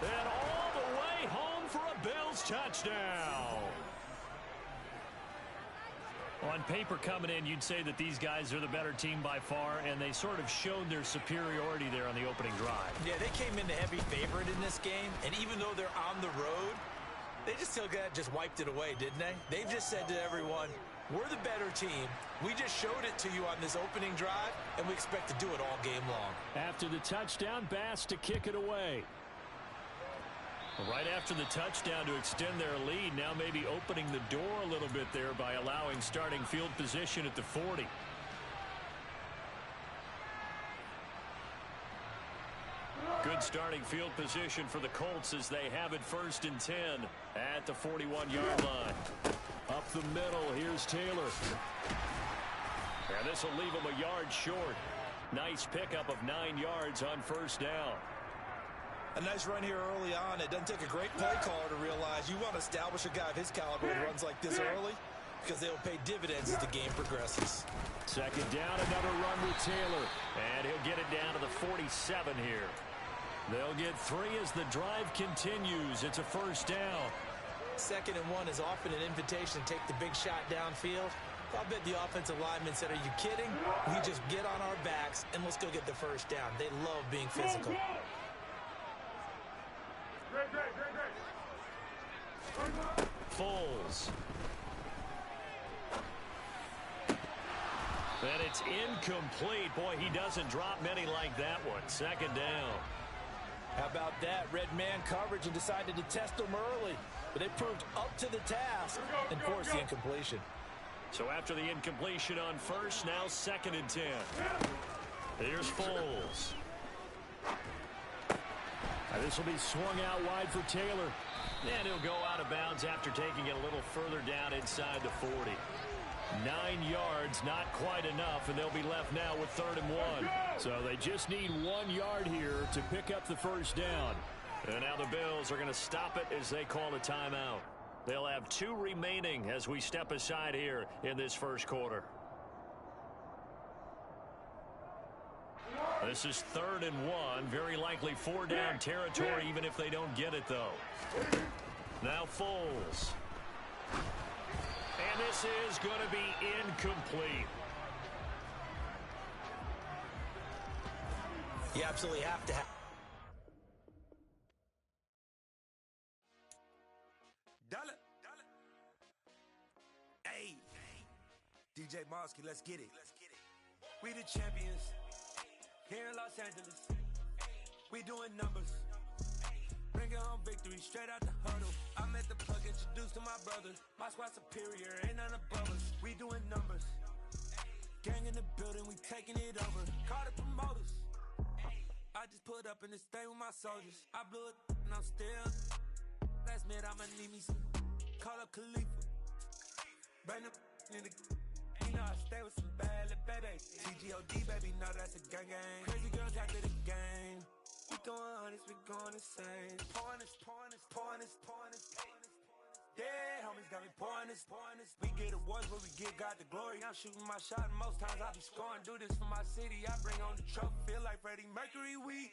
And all the way home for a Bills touchdown. On paper coming in, you'd say that these guys are the better team by far, and they sort of showed their superiority there on the opening drive. Yeah, they came in the heavy favorite in this game, and even though they're on the road, they just wiped it away, didn't they? They've just said to everyone, we're the better team. We just showed it to you on this opening drive, and we expect to do it all game long. After the touchdown, Bass to kick it away. Right after the touchdown to extend their lead, now maybe opening the door a little bit there by allowing starting field position at the 40. Good starting field position for the Colts as they have it 1st and 10 at the 41-yard line. Up the middle, here's Taylor. And this will leave him a yard short. Nice pickup of 9 yards on 1st down. A nice run here early on. It doesn't take a great play caller to realize you want to establish a guy of his caliber who runs like this early because they will pay dividends as the game progresses. 2nd down, another run with Taylor. And he'll get it down to the 47 here. They'll get 3 as the drive continues. It's a 1st down. 2nd and 1 is often an invitation to take the big shot downfield. I'll bet the offensive lineman said, are you kidding? We just get on our backs and let's go get the 1st down. They love being physical. Foles. And it's incomplete. Boy, he doesn't drop many like that one. 2nd down. How about that? Red man coverage and decided to test them early. But they proved up to the task and forced the incompletion. So after the incompletion on 1st, now 2nd and 10. Here's Foles. This will be swung out wide for Taylor. And he'll go out of bounds after taking it a little further down inside the 40. 9 yards, not quite enough, and they'll be left now with 3rd and 1. So they just need 1 yard here to pick up the 1st down. And now the Bills are going to stop it as they call a timeout. They'll have 2 remaining as we step aside here in this 1st quarter. This is 3rd and 1. Very likely 4-down territory even if they don't get it, though. Now Foles. And this is going to be incomplete. You absolutely have to have. Hey, DJ Mosky, let's get it. We the champions here in Los Angeles. We doing numbers. Bringing home victory straight out the huddle. I'm at the plug, introduced to my brothers. My squad superior, ain't none above us. We doing numbers. Gang in the building, we taking it over. Call the promoters. I just put up in this thing with my soldiers. I blew it and I'm still. Last minute I'ma need me some. Call up Khalifa. Bring the in the. You know I stay with some bad little baby. TGOD baby, know that's a gang gang. Crazy girls after the game. We going honest, we going insane. Pouring this. Yeah, homies got me pouring this. We get awards, but we give God the glory. I'm shooting my shot, and most times I be scoring. Do this for my city, I bring on the trophy. Feel like Freddie Mercury, we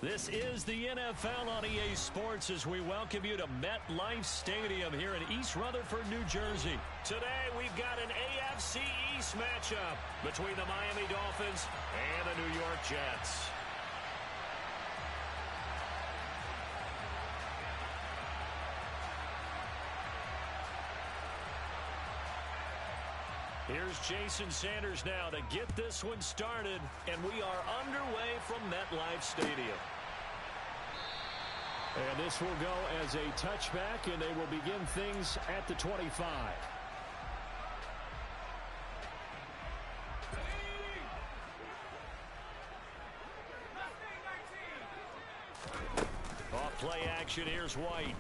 This is the NFL on EA Sports as we welcome you to MetLife Stadium here in East Rutherford, New Jersey. Today, we've got an AFC East matchup between the Miami Dolphins and the New York Jets. Here's Jason Sanders now to get this one started, and we are underway from MetLife Stadium. And this will go as a touchback, and they will begin things at the 25. Off play action, here's White.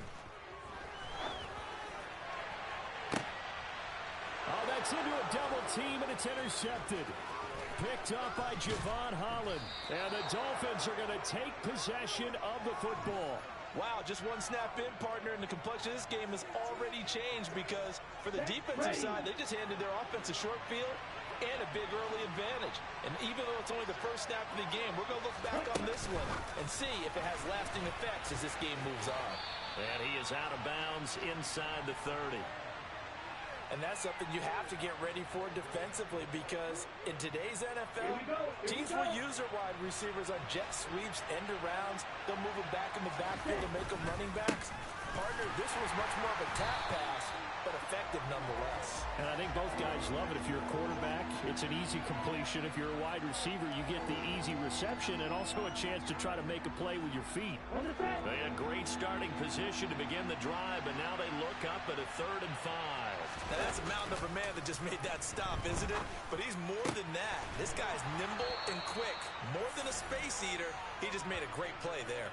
Oh, that's into a double team, and it's intercepted. Picked up by Javon Holland. And the Dolphins are going to take possession of the football. Wow, just one snap in, partner, and the complexion of this game has already changed because for the defensive side, they just handed their offense a short field and a big early advantage. And even though it's only the first snap of the game, we're going to look back on this one and see if it has lasting effects as this game moves on. And he is out of bounds inside the 30. And that's something you have to get ready for defensively because in today's NFL, teams will use their wide receivers on jet sweeps, end arounds. They'll move them back in the backfield and make them running backs. Partner, this was much more of a tap pass, but effective nonetheless. And I think both guys love it. If you're a quarterback, it's an easy completion. If you're a wide receiver, you get the easy reception and also a chance to try to make a play with your feet. They had great starting position to begin the drive, but now they look up at a 3rd and 5. Now that's a mountain of a man that just made that stop, isn't it? But he's more than that. This guy's nimble and quick. More than a space eater, he just made a great play there.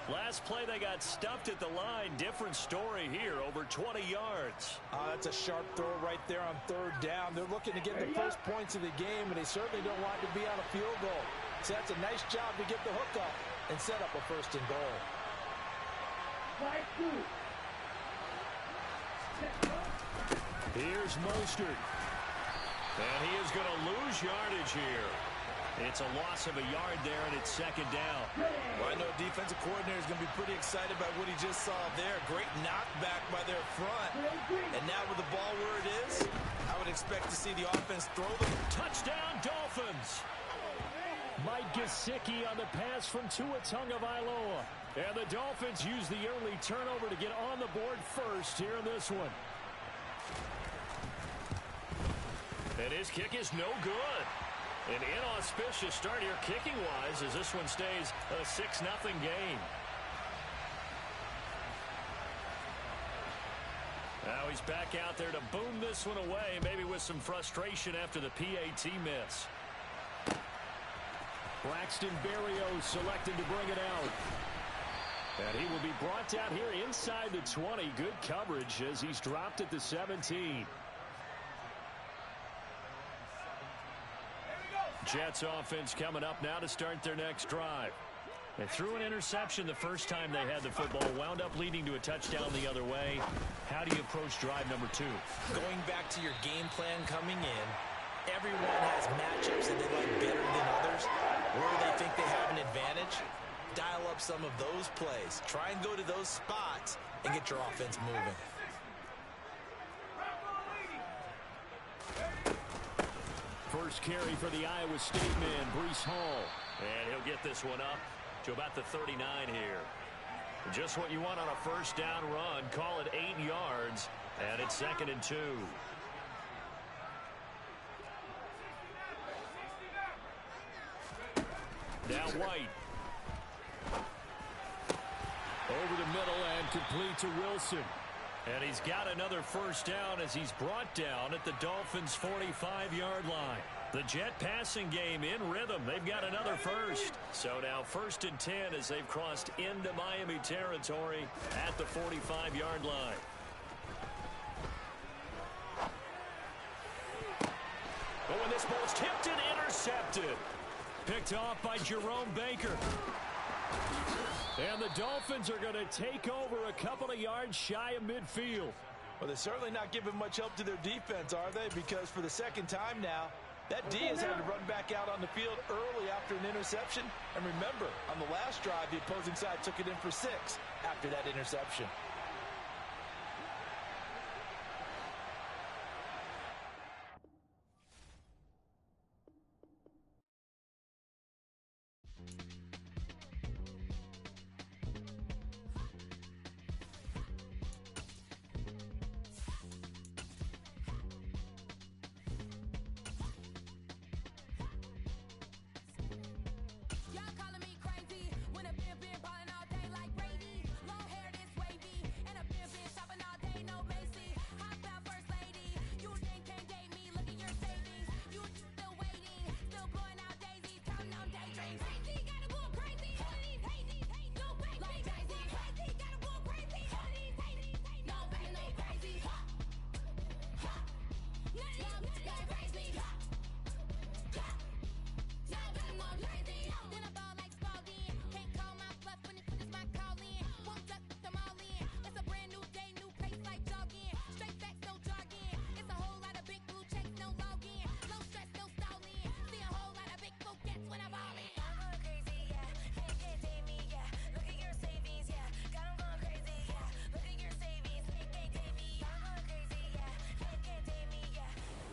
Last play, they got stuffed at the line. Different story here, over 20 yards. That's a sharp throw right there on 3rd down. They're looking to get the first points of the game, and they certainly don't want to be on a field goal. So that's a nice job to get the hook up and set up a 1st and goal. Here's Mostert. And he is going to lose yardage here. It's a loss of a yard there, and it's 2nd down. Well, I know defensive coordinator is going to be pretty excited by what he just saw there. Great knockback by their front. And now with the ball where it is, I would expect to see the offense throw them. Touchdown, Dolphins! Mike Gesicki on the pass from Tua Tagovailoa. And the Dolphins use the early turnover to get on the board first here in this one. And his kick is no good. An inauspicious start here kicking-wise as this one stays a 6-0 game. Now he's back out there to boom this one away, maybe with some frustration after the PAT miss. Braxton Berrios selected to bring it out. And he will be brought down here inside the 20. Good coverage as he's dropped at the 17. Jets offense coming up now to start their next drive. They threw an interception the first time they had the football, wound up leading to a touchdown the other way. How do you approach drive number 2? Going back to your game plan coming in, everyone has matchups that they like better than others. Where they think they have an advantage, dial up some of those plays. Try and go to those spots and get your offense moving. First carry for the Iowa State man, Breece Hall. And he'll get this one up to about the 39 here. Just what you want on a first down run. Call it 8 yards, and it's 2nd and 2. Now White. Over the middle and complete to Wilson. And he's got another first down as he's brought down at the Dolphins' 45-yard line. The Jet passing game in rhythm. They've got another first. So now 1st and 10 as they've crossed into Miami territory at the 45-yard line. Oh, and this ball's tipped and intercepted. Picked off by Jerome Baker. And the Dolphins are going to take over a couple of yards shy of midfield. Well, they're certainly not giving much help to their defense, are they? Because for the 2nd time now, that D has had to run back out on the field early after an interception. And remember, on the last drive, the opposing side took it in for 6 after that interception. Y'all calling me crazy when a been ballin' all day like Brady. Long hair this wavy.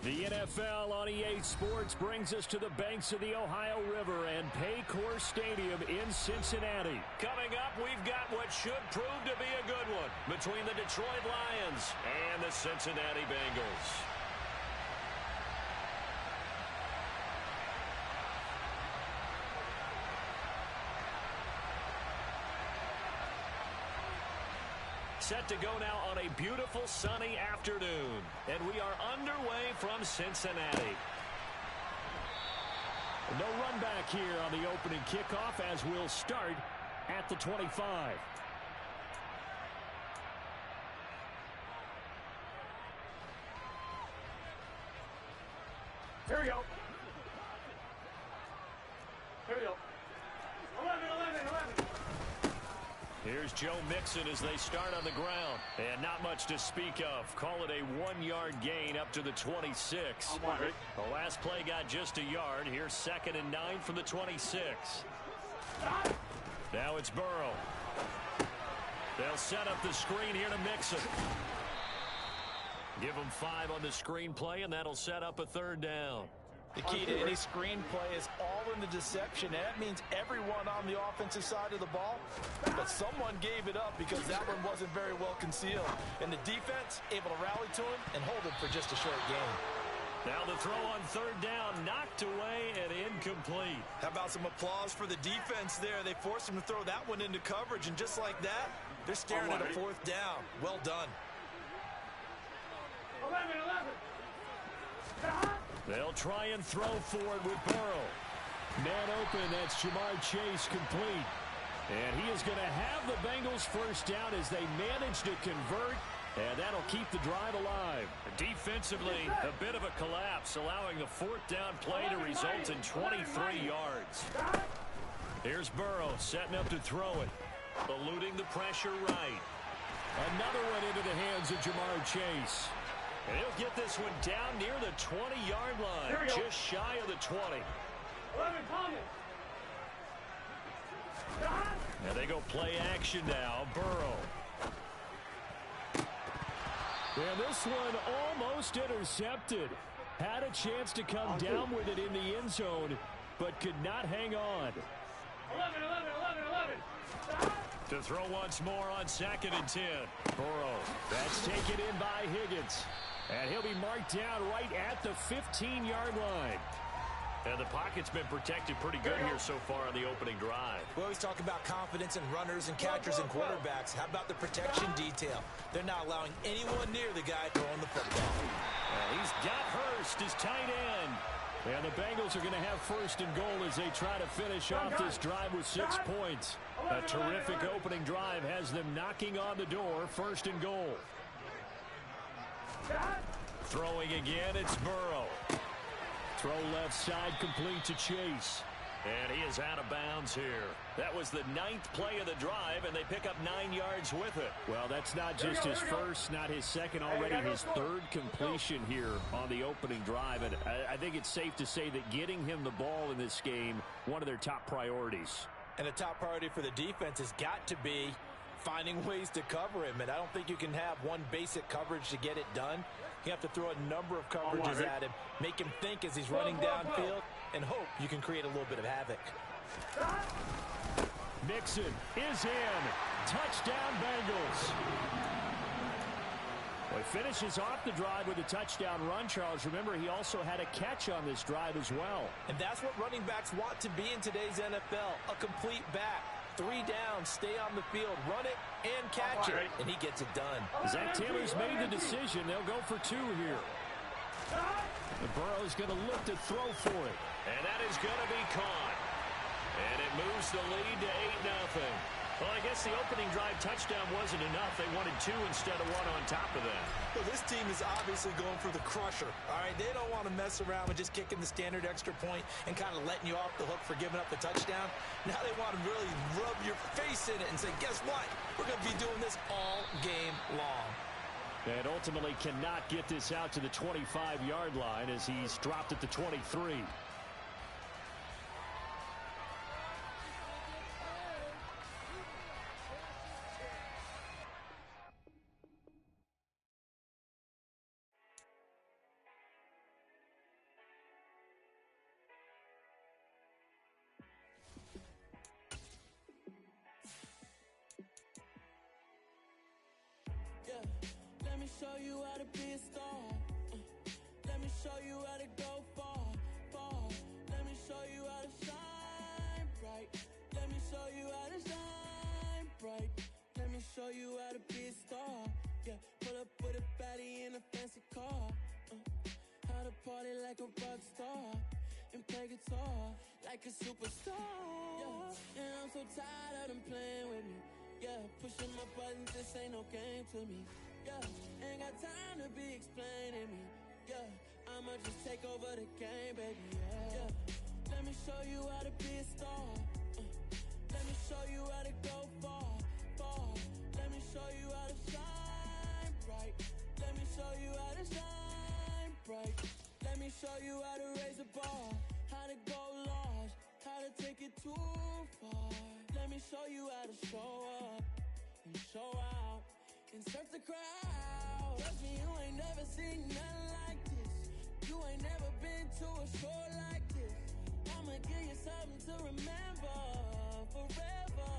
The NFL on EA Sports brings us to the banks of the Ohio River and Paycor Stadium in Cincinnati. Coming up, we've got what should prove to be a good one between the Detroit Lions and the Cincinnati Bengals. Set to go now on a beautiful sunny afternoon. And we are underway from Cincinnati. No run back here on the opening kickoff as we'll start at the 25. Here we go. Here we go. 11. Here's Joe Mixon as they start on the ground. And not much to speak of. Call it a 1-yard gain up to the 26. The last play got just a yard. Here's 2nd and 9 from the 26. Now it's Burrow. They'll set up the screen here to Mixon. Give them 5 on the screen play, and that'll set up a 3rd down. The key to any screen play is all in the deception, and that means everyone on the offensive side of the ball. But someone gave it up because that one wasn't very well concealed. And the defense able to rally to him and hold him for just a short gain. Now the throw on 3rd down, knocked away and incomplete. How about some applause for the defense there? They forced him to throw that one into coverage, and just like that, they're staring at a 4th down. Well done. 11. They'll try and throw for it with Burrow. Man open, that's Jamar Chase complete. And he is going to have the Bengals 1st down as they manage to convert, and that'll keep the drive alive. Defensively, a bit of a collapse, allowing the 4th down play to result in 23 yards. Here's Burrow setting up to throw it, eluding the pressure right. Another one into the hands of Jamar Chase. And he'll get this one down near the 20-yard line, just shy of the 20. 11, Thomas. And they go play action now. Burrow. And this one almost intercepted. Had a chance to come down with it in the end zone, but could not hang on. 11. To throw once more on 2nd and 10. Burrow. That's taken in by Higgins. And he'll be marked down right at the 15-yard line. And the pocket's been protected pretty good here so far on the opening drive. We always talk about confidence in runners and catchers and quarterbacks. How about the protection detail? They're not allowing anyone near the guy throwing the football. He's got Hurst, his tight end. And the Bengals are going to have 1st and goal as they try to finish off this drive with 6 points. A terrific opening drive has them knocking on the door. 1st and goal. Throwing again, it's Burrow. Throw left side complete to Chase. And he is out of bounds here. That was the 9th play of the drive, and they pick up 9 yards with it. Well, that's not just his first, not his second, already his 3rd completion here on the opening drive. And I think it's safe to say that getting him the ball in this game, one of their top priorities. And the top priority for the defense has got to be finding ways to cover him. And I don't think you can have one basic coverage to get it done. You have to throw a number of coverages at him, make him think as he's running downfield, and hope you can create a little bit of havoc. Mixon is in. Touchdown, Bengals. Well, he finishes off the drive with a touchdown run, Charles. Remember, he also had a catch on this drive as well. And that's what running backs want to be in today's NFL, a complete back. 3 down, stay on the field, run it, and catch it, and he gets it done. Zach Taylor's made the decision. They'll go for 2 here. And Burrow's going to look to throw for it. And that is going to be caught. And it moves the lead to 8-0. Well, I guess the opening drive touchdown wasn't enough. They wanted 2 instead of 1 on top of that. Well, this team is obviously going for the crusher. All right, they don't want to mess around with just kicking the standard extra point and kind of letting you off the hook for giving up the touchdown. Now they want to really rub your face in it and say, guess what? We're going to be doing this all game long. And ultimately cannot get this out to the 25-yard line as he's dropped at the 23. Let me show you how to be a star. Let me show you how to go far, far. Let me show you how to shine bright. Let me show you how to shine bright. Let me show you how to be a star. Yeah, pull up with a baddie in a fancy car. How to party like a rock star and play guitar like a superstar. Yeah, and I'm so tired of them playing with me. Yeah, pushing my buttons, this ain't no game to me. Yeah, ain't got time to be explaining me. Yeah, I'ma just take over the game, baby. Yeah, let me show you how to be a star. Let me show you how to go far, far. Let me show you how to shine bright. Let me show you how to shine bright. Let me show you how to raise a bar, how to go large, how to take it too far. Let me show you how to show up and show out and search the crowd. Trust me, you ain't never seen nothing like this. You ain't never been to a show like this. I'ma give you something to remember forever.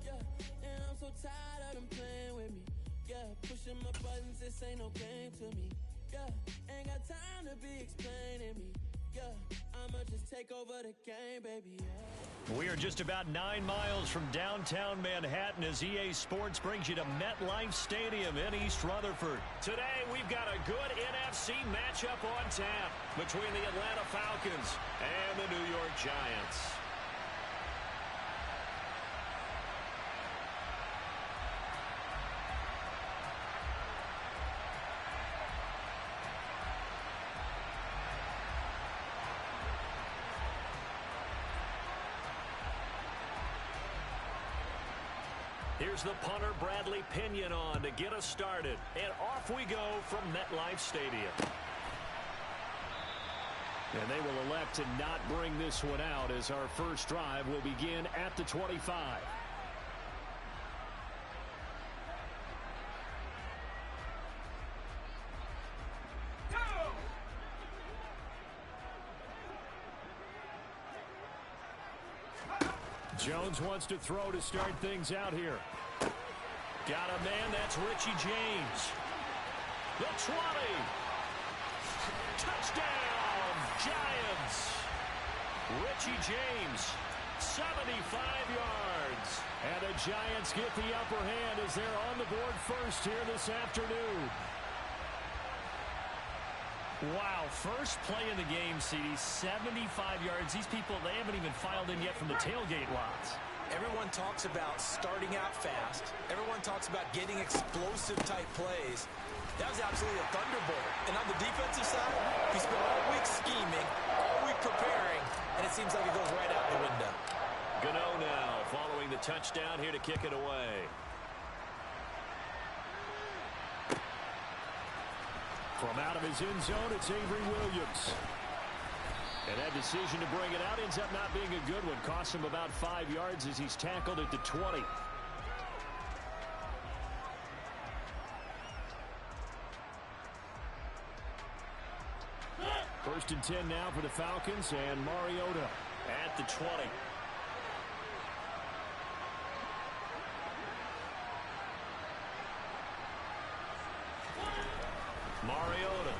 Yeah, and I'm so tired of them playing with me. Yeah, pushing my buttons, this ain't no game to me. Yeah, ain't got time to be explaining me. Yeah, I'ma just take over the game, baby. Yeah. We are just about 9 miles from downtown Manhattan as EA Sports brings you to MetLife Stadium in East Rutherford. Today, we've got a good NFC matchup on tap between the Atlanta Falcons and the New York Giants. Here's the punter, Bradley Pinion, on to get us started. And off we go from MetLife Stadium. And they will elect to not bring this one out as our first drive will begin at the 25. Jones wants to throw to start things out here. Got a man, that's Richie James. The 20. Touchdown, Giants. Richie James, 75 yards. And the Giants get the upper hand as they're on the board first here this afternoon. Wow, first play in the game, CD, 75 yards. These people, they haven't even filed in yet from the tailgate lots. Everyone talks about starting out fast. Everyone talks about getting explosive-type plays. That was absolutely a thunderbolt. And on the defensive side, he spent all week scheming, all week preparing, and it seems like it goes right out the window. Gano now following the touchdown here to kick it away. From out of his end zone, it's Avery Williams. And that decision to bring it out ends up not being a good one. Costs him about 5 yards as he's tackled at the 20. First and 10 now for the Falcons, and Mariota at the 20. Mariota.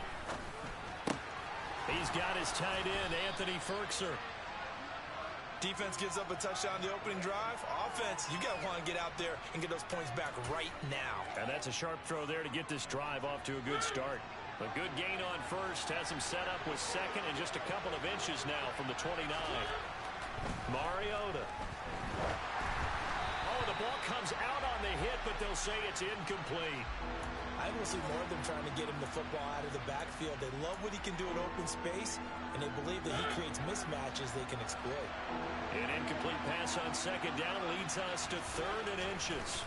He's got his tight end, Anthony Firkser. Defense gives up a touchdown the opening drive. Offense, you got to want to get out there and get those points back right now. And that's a sharp throw there to get this drive off to a good start. A good gain on first has him set up with second and just a couple of inches now from the 29. Mariota. Oh, the ball comes out on the hit, but they'll say it's incomplete. I will see more of them trying to get him the football out of the backfield. They love what he can do in open space, and they believe that he creates mismatches they can exploit. An incomplete pass on second down leads us to third and inches.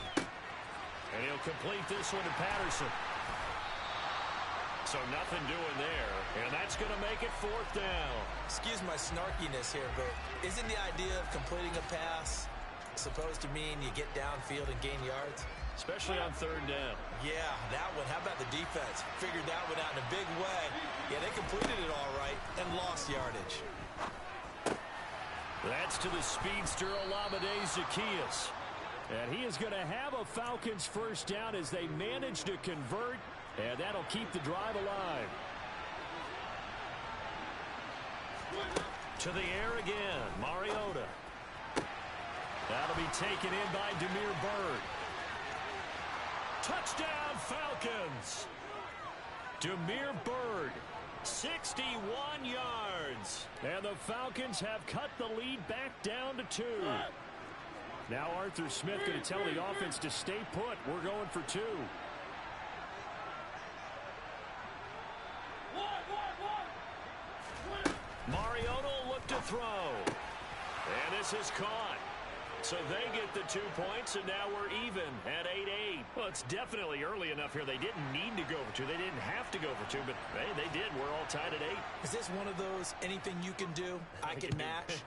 And he'll complete this one to Patterson. So nothing doing there, and that's going to make it fourth down. Excuse my snarkiness here, but isn't the idea of completing a pass supposed to mean you get downfield and gain yards? Especially on third down. Yeah, that one. How about the defense? Figured that one out in a big way. Yeah, they completed it all right and lost yardage. That's to the speedster, Olamide Zaccheaus. And he is going to have a Falcons first down as they manage to convert, and that'll keep the drive alive. To the air again, Mariota. That'll be taken in by Damiere Byrd. Touchdown, Falcons! Damiere Byrd, 61 yards. And the Falcons have cut the lead back down to 2. Now Arthur Smith going to tell the offense to stay put. We're going for 2. Mariota will look to throw. And this is caught. So they get the 2 points, and now we're even at 8-8. Well, it's definitely early enough here. They didn't need to go for 2. They didn't have to go for 2, but hey, they did. We're all tied at 8. Is this one of those anything you can do, I can match?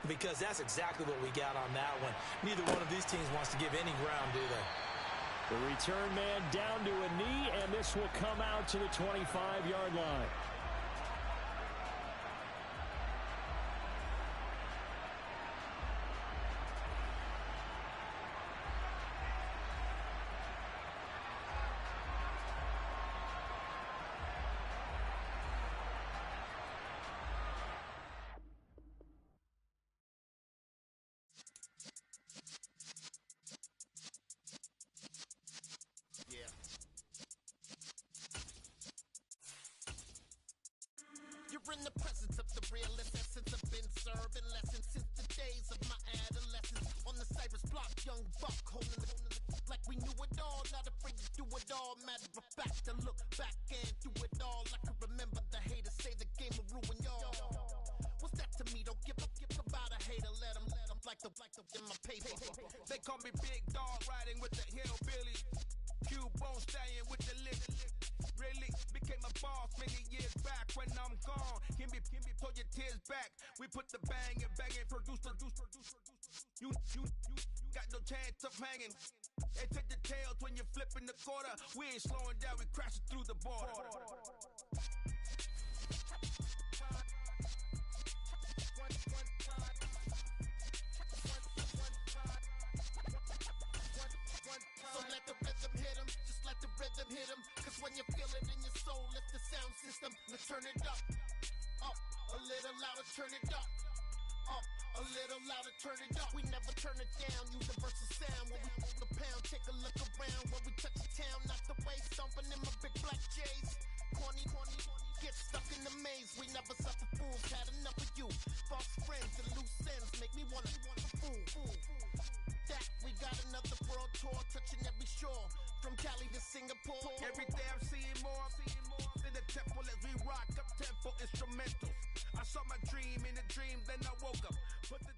Because that's exactly what we got on that one. Neither one of these teams wants to give any ground, do they? The return man down to a knee, and this will come out to the 25-yard line. You're in the presence of the realest essence. I've been serving lessons since the days of my adolescence. On the Cypress block, young buck holding the like we knew it all, not afraid to do it all. Matter of fact, to look back and do it all. I can remember the haters say the game will ruin y'all. What's that to me? Don't give about a hater. Let them like the in my paper. They call me Big Dog, riding with the hillbilly. Q-Bone stallion with the lick. Really became a boss many years back. When I'm gone, can be pull your tears back. We put the bang and produce. You got no chance of hanging. They take the tails when you're flipping the quarter. We ain't slowing down, we crashing through the border. So let the rhythm hit 'em, just let the rhythm hit 'em. Cause when you feel it in your soul, lift the sound system. Let's turn it up, a little louder, turn it up, a little louder, turn it up. We never turn it down, universal sound. When we move the pound, take a look around. When we touch the town, not the way, stomping in my big black J's. Corny, get stuck in the maze. We never suffer fools, had enough of you. False friends and loose ends make me wanna fool. That we got another world tour, touching every shore, from Cali to Singapore. Every day I'm seeing more in the temple as we rock up tempo instrumentals. I saw my dream in a dream, then I woke up. Put the dream.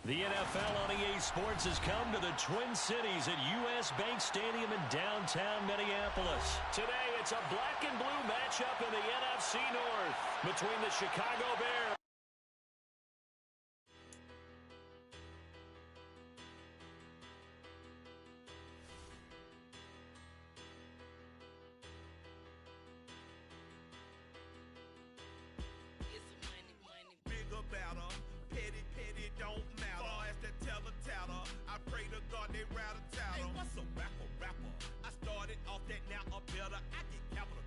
The NFL on EA Sports has come to the Twin Cities at U.S. Bank Stadium in downtown Minneapolis. Today, it's a black and blue matchup in the NFC North between the Chicago Bears. Bigger, better, petty, don't matter. Far as the teller, I pray to God they rattle tattle. Hey, what's a rapper? I started off that, now a better. I get capital.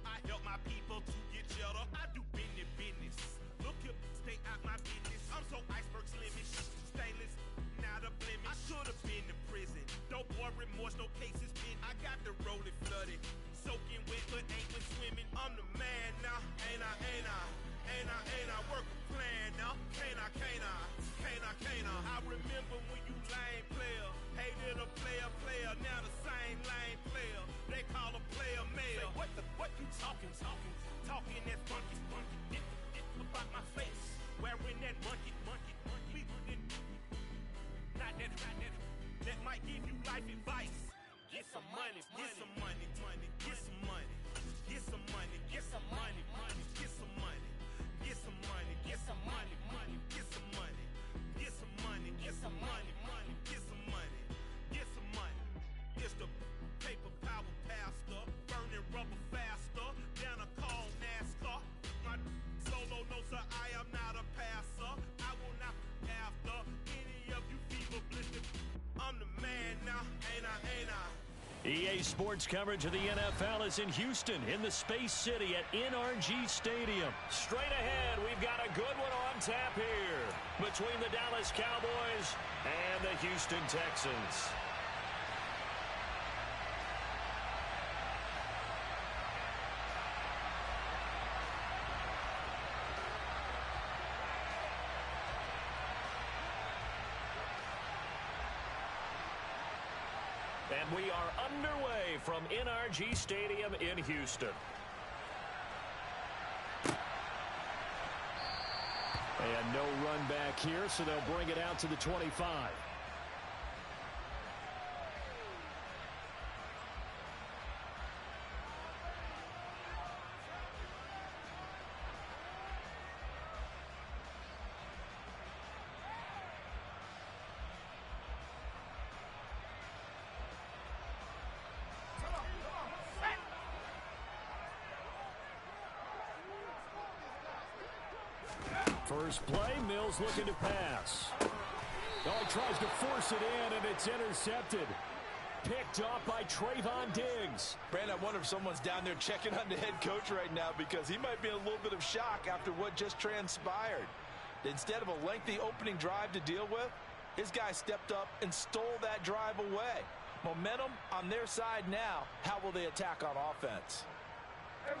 I help my people to get cheddar. I do business. Look here, stay out my business. I'm so iceberg slimish, stainless, not a blemish. I should have been in prison. No more remorse, no cases pinned. I got the rolling flooded, soaking wet, but ain't been swimming. I'm the man now, ain't I? Work a plan now, can't I? I remember when you lame player, hated a player, now the same lame player. They call a player mayor. Say, what you talking that funky, dip about my face, wearing that monkey. Not that might give you life advice. Get some money. Get some money. EA Sports coverage of the NFL is in Houston, in the Space City at NRG Stadium. Straight ahead, we've got a good one on tap here between the Dallas Cowboys and the Houston Texans. And we are underway from NRG Stadium in Houston. And no run back here, so they'll bring it out to the 25. First play, Mills looking to pass. Oh, he tries to force it in, and it's intercepted. Picked off by Trayvon Diggs. Brandon, I wonder if someone's down there checking on the head coach right now because he might be in a little bit of shock after what just transpired. Instead of a lengthy opening drive to deal with, his guy stepped up and stole that drive away. Momentum on their side now. How will they attack on offense?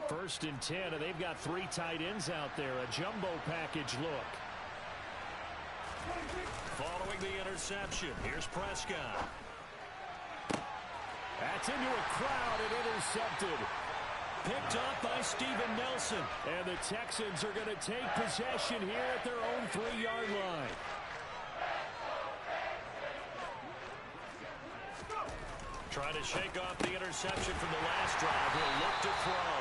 First and 10, and they've got 3 tight ends out there. A jumbo package look. Following the interception, here's Prescott. That's into a crowd and intercepted. Picked up by Steven Nelson. And the Texans are going to take possession here at their own 3-yard line. Trying to shake off the interception from the last drive. He'll look to throw.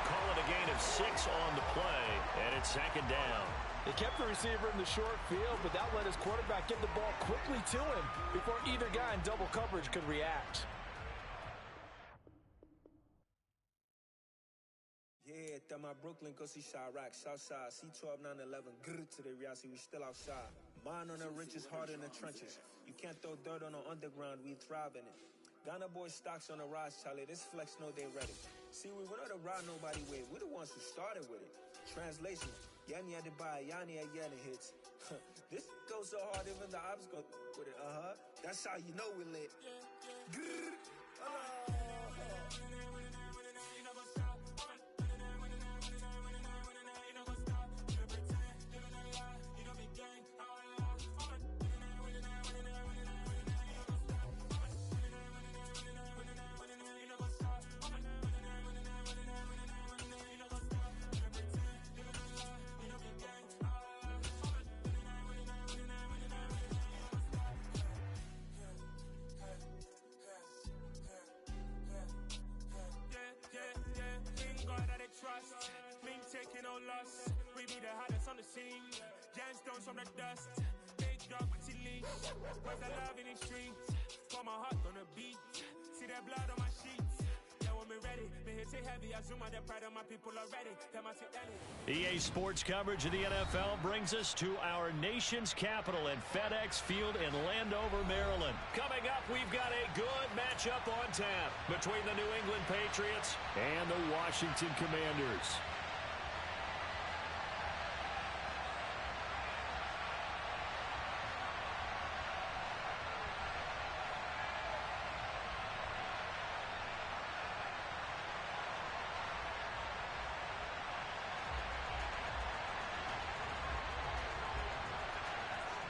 Call it a gain of 6 on the play, and it's 2nd down. They kept the receiver in the short field, but that let his quarterback get the ball quickly to him before either guy in double coverage could react. Yeah, that my Brooklyn go see Chirac, Southside, C12, 911, grr to the reality, we still outside. Mine on the riches, heart in the trenches. You can't throw dirt on the underground, we thrive in it. Ghana boy stocks on the rise, Charlie. This flex know they ready. See, we not to ride nobody with. We're the ones who started with it. Translation: Yanni had to buy, Yanni Yanni hits. This goes so hard, even the ops go with it. That's how you know we lit. Taking no loss, we be the hottest on the scene. Gemstones from the dust, big dog with leash. Where's the love in the streets? For my heart on the beat. See that blood on my sheets. Yeah, when we ready, me hit it heavy. I zoom out the pride of my people already. Tell my EA Sports coverage of the NFL brings us to our nation's capital at FedEx Field in Landover, Maryland. Coming up, we've got a good matchup on tap between the New England Patriots and the Washington Commanders.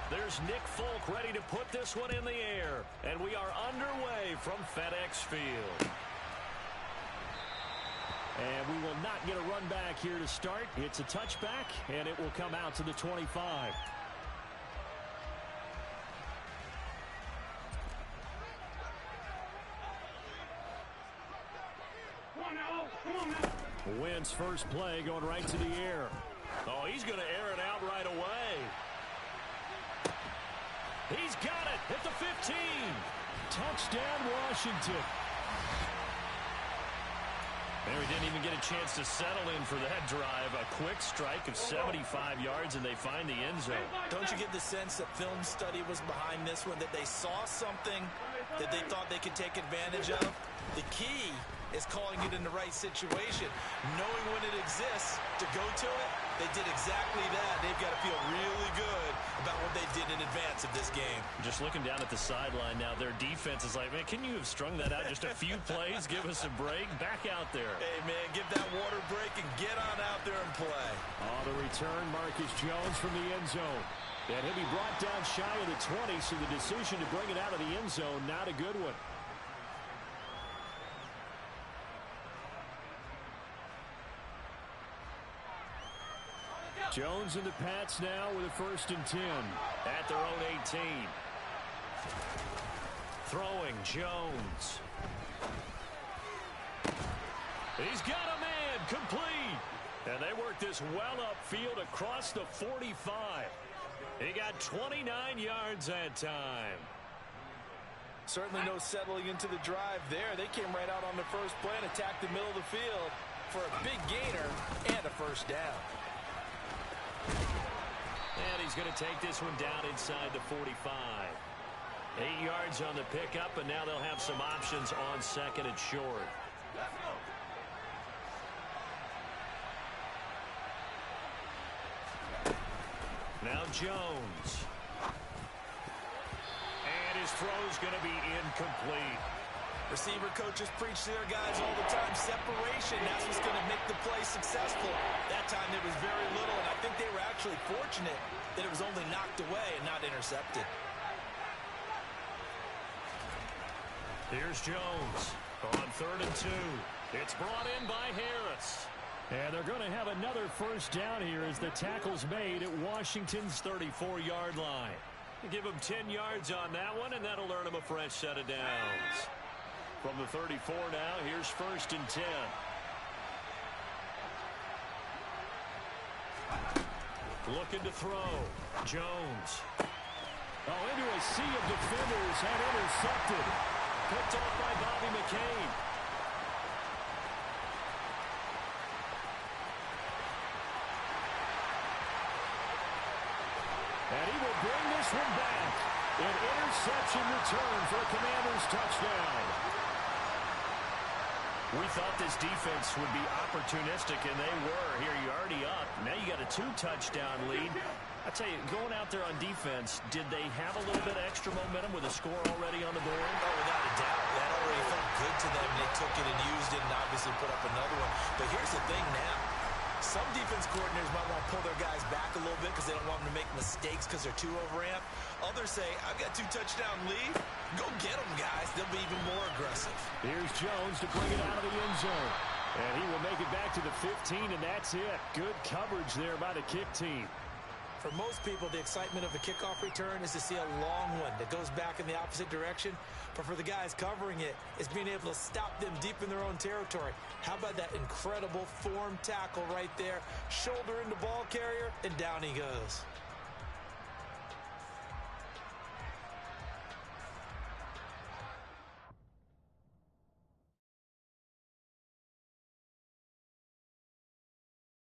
There's Nick Folk ready to put this one in the air. And we are underway from FedEx Field. And we will not get a run back here to start. It's a touchback, and it will come out to the 25. Come on now. Come on now. Wins first play going right to the air. Oh, he's going to air it out right away. He's got it at the 15. Touchdown, Washington. And we didn't even get a chance to settle in for that drive. A quick strike of 75 yards, and they find the end zone. Don't you get the sense that film study was behind this one, that they saw something that they thought they could take advantage of? The key is calling it in the right situation, knowing when it exists to go to it. They did exactly that. They've got to feel really good about what they did in advance of this game. Just looking down at the sideline now, their defense is like, man, can you have strung that out just a few plays? Give us a break. Back out there. Hey, man, give that water break and get on out there and play. On the return, Marcus Jones from the end zone. And he'll be brought down shy of the 20, so the decision to bring it out of the end zone, not a good one. Jones and the Pats now with a 1st and 10 at their own 18. Throwing Jones. He's got a man complete. And they work this well upfield across the 45. He got 29 yards that time. Certainly no settling into the drive there. They came right out on the first play and attacked the middle of the field for a big gainer and a 1st down. And he's going to take this one down inside the 45. 8 yards on the pickup, and now they'll have some options on 2nd and short. Now Jones. And his throw's going to be incomplete. Receiver coaches preach to their guys all the time. Separation, that's what's going to make the play successful. That time there was very little, and I think they were actually fortunate that it was only knocked away and not intercepted. Here's Jones on 3rd and 2. It's brought in by Harris. And they're going to have another 1st down here as the tackle's made at Washington's 34-yard line. Give him 10 yards on that one, and that'll earn him a fresh set of downs. From the 34 now, here's 1st and 10. Looking to throw. Jones. Oh, into a sea of defenders and intercepted. Picked off by Bobby McCain. And he will bring this one back. An interception return for a Commanders touchdown. We thought this defense would be opportunistic, and they were. Here, you're already up. Now you got a 2-touchdown lead. I tell you, going out there on defense, did they have a little bit of extra momentum with a score already on the board? Oh, without a doubt. That already felt good to them. They took it and used it and obviously put up another one. But here's the thing now. Some defense coordinators might want to pull their guys back a little bit because they don't want them to make mistakes because they're too overamped. Others say, I've got 2-touchdown lead. Go get them, guys. They'll be even more aggressive. Here's Jones to bring it out of the end zone. And he will make it back to the 15, and that's it. Good coverage there by the kick team. For most people, the excitement of a kickoff return is to see a long one that goes back in the opposite direction. But for the guys covering it, it's being able to stop them deep in their own territory. How about that incredible form tackle right there? Shoulder into ball carrier, and down he goes.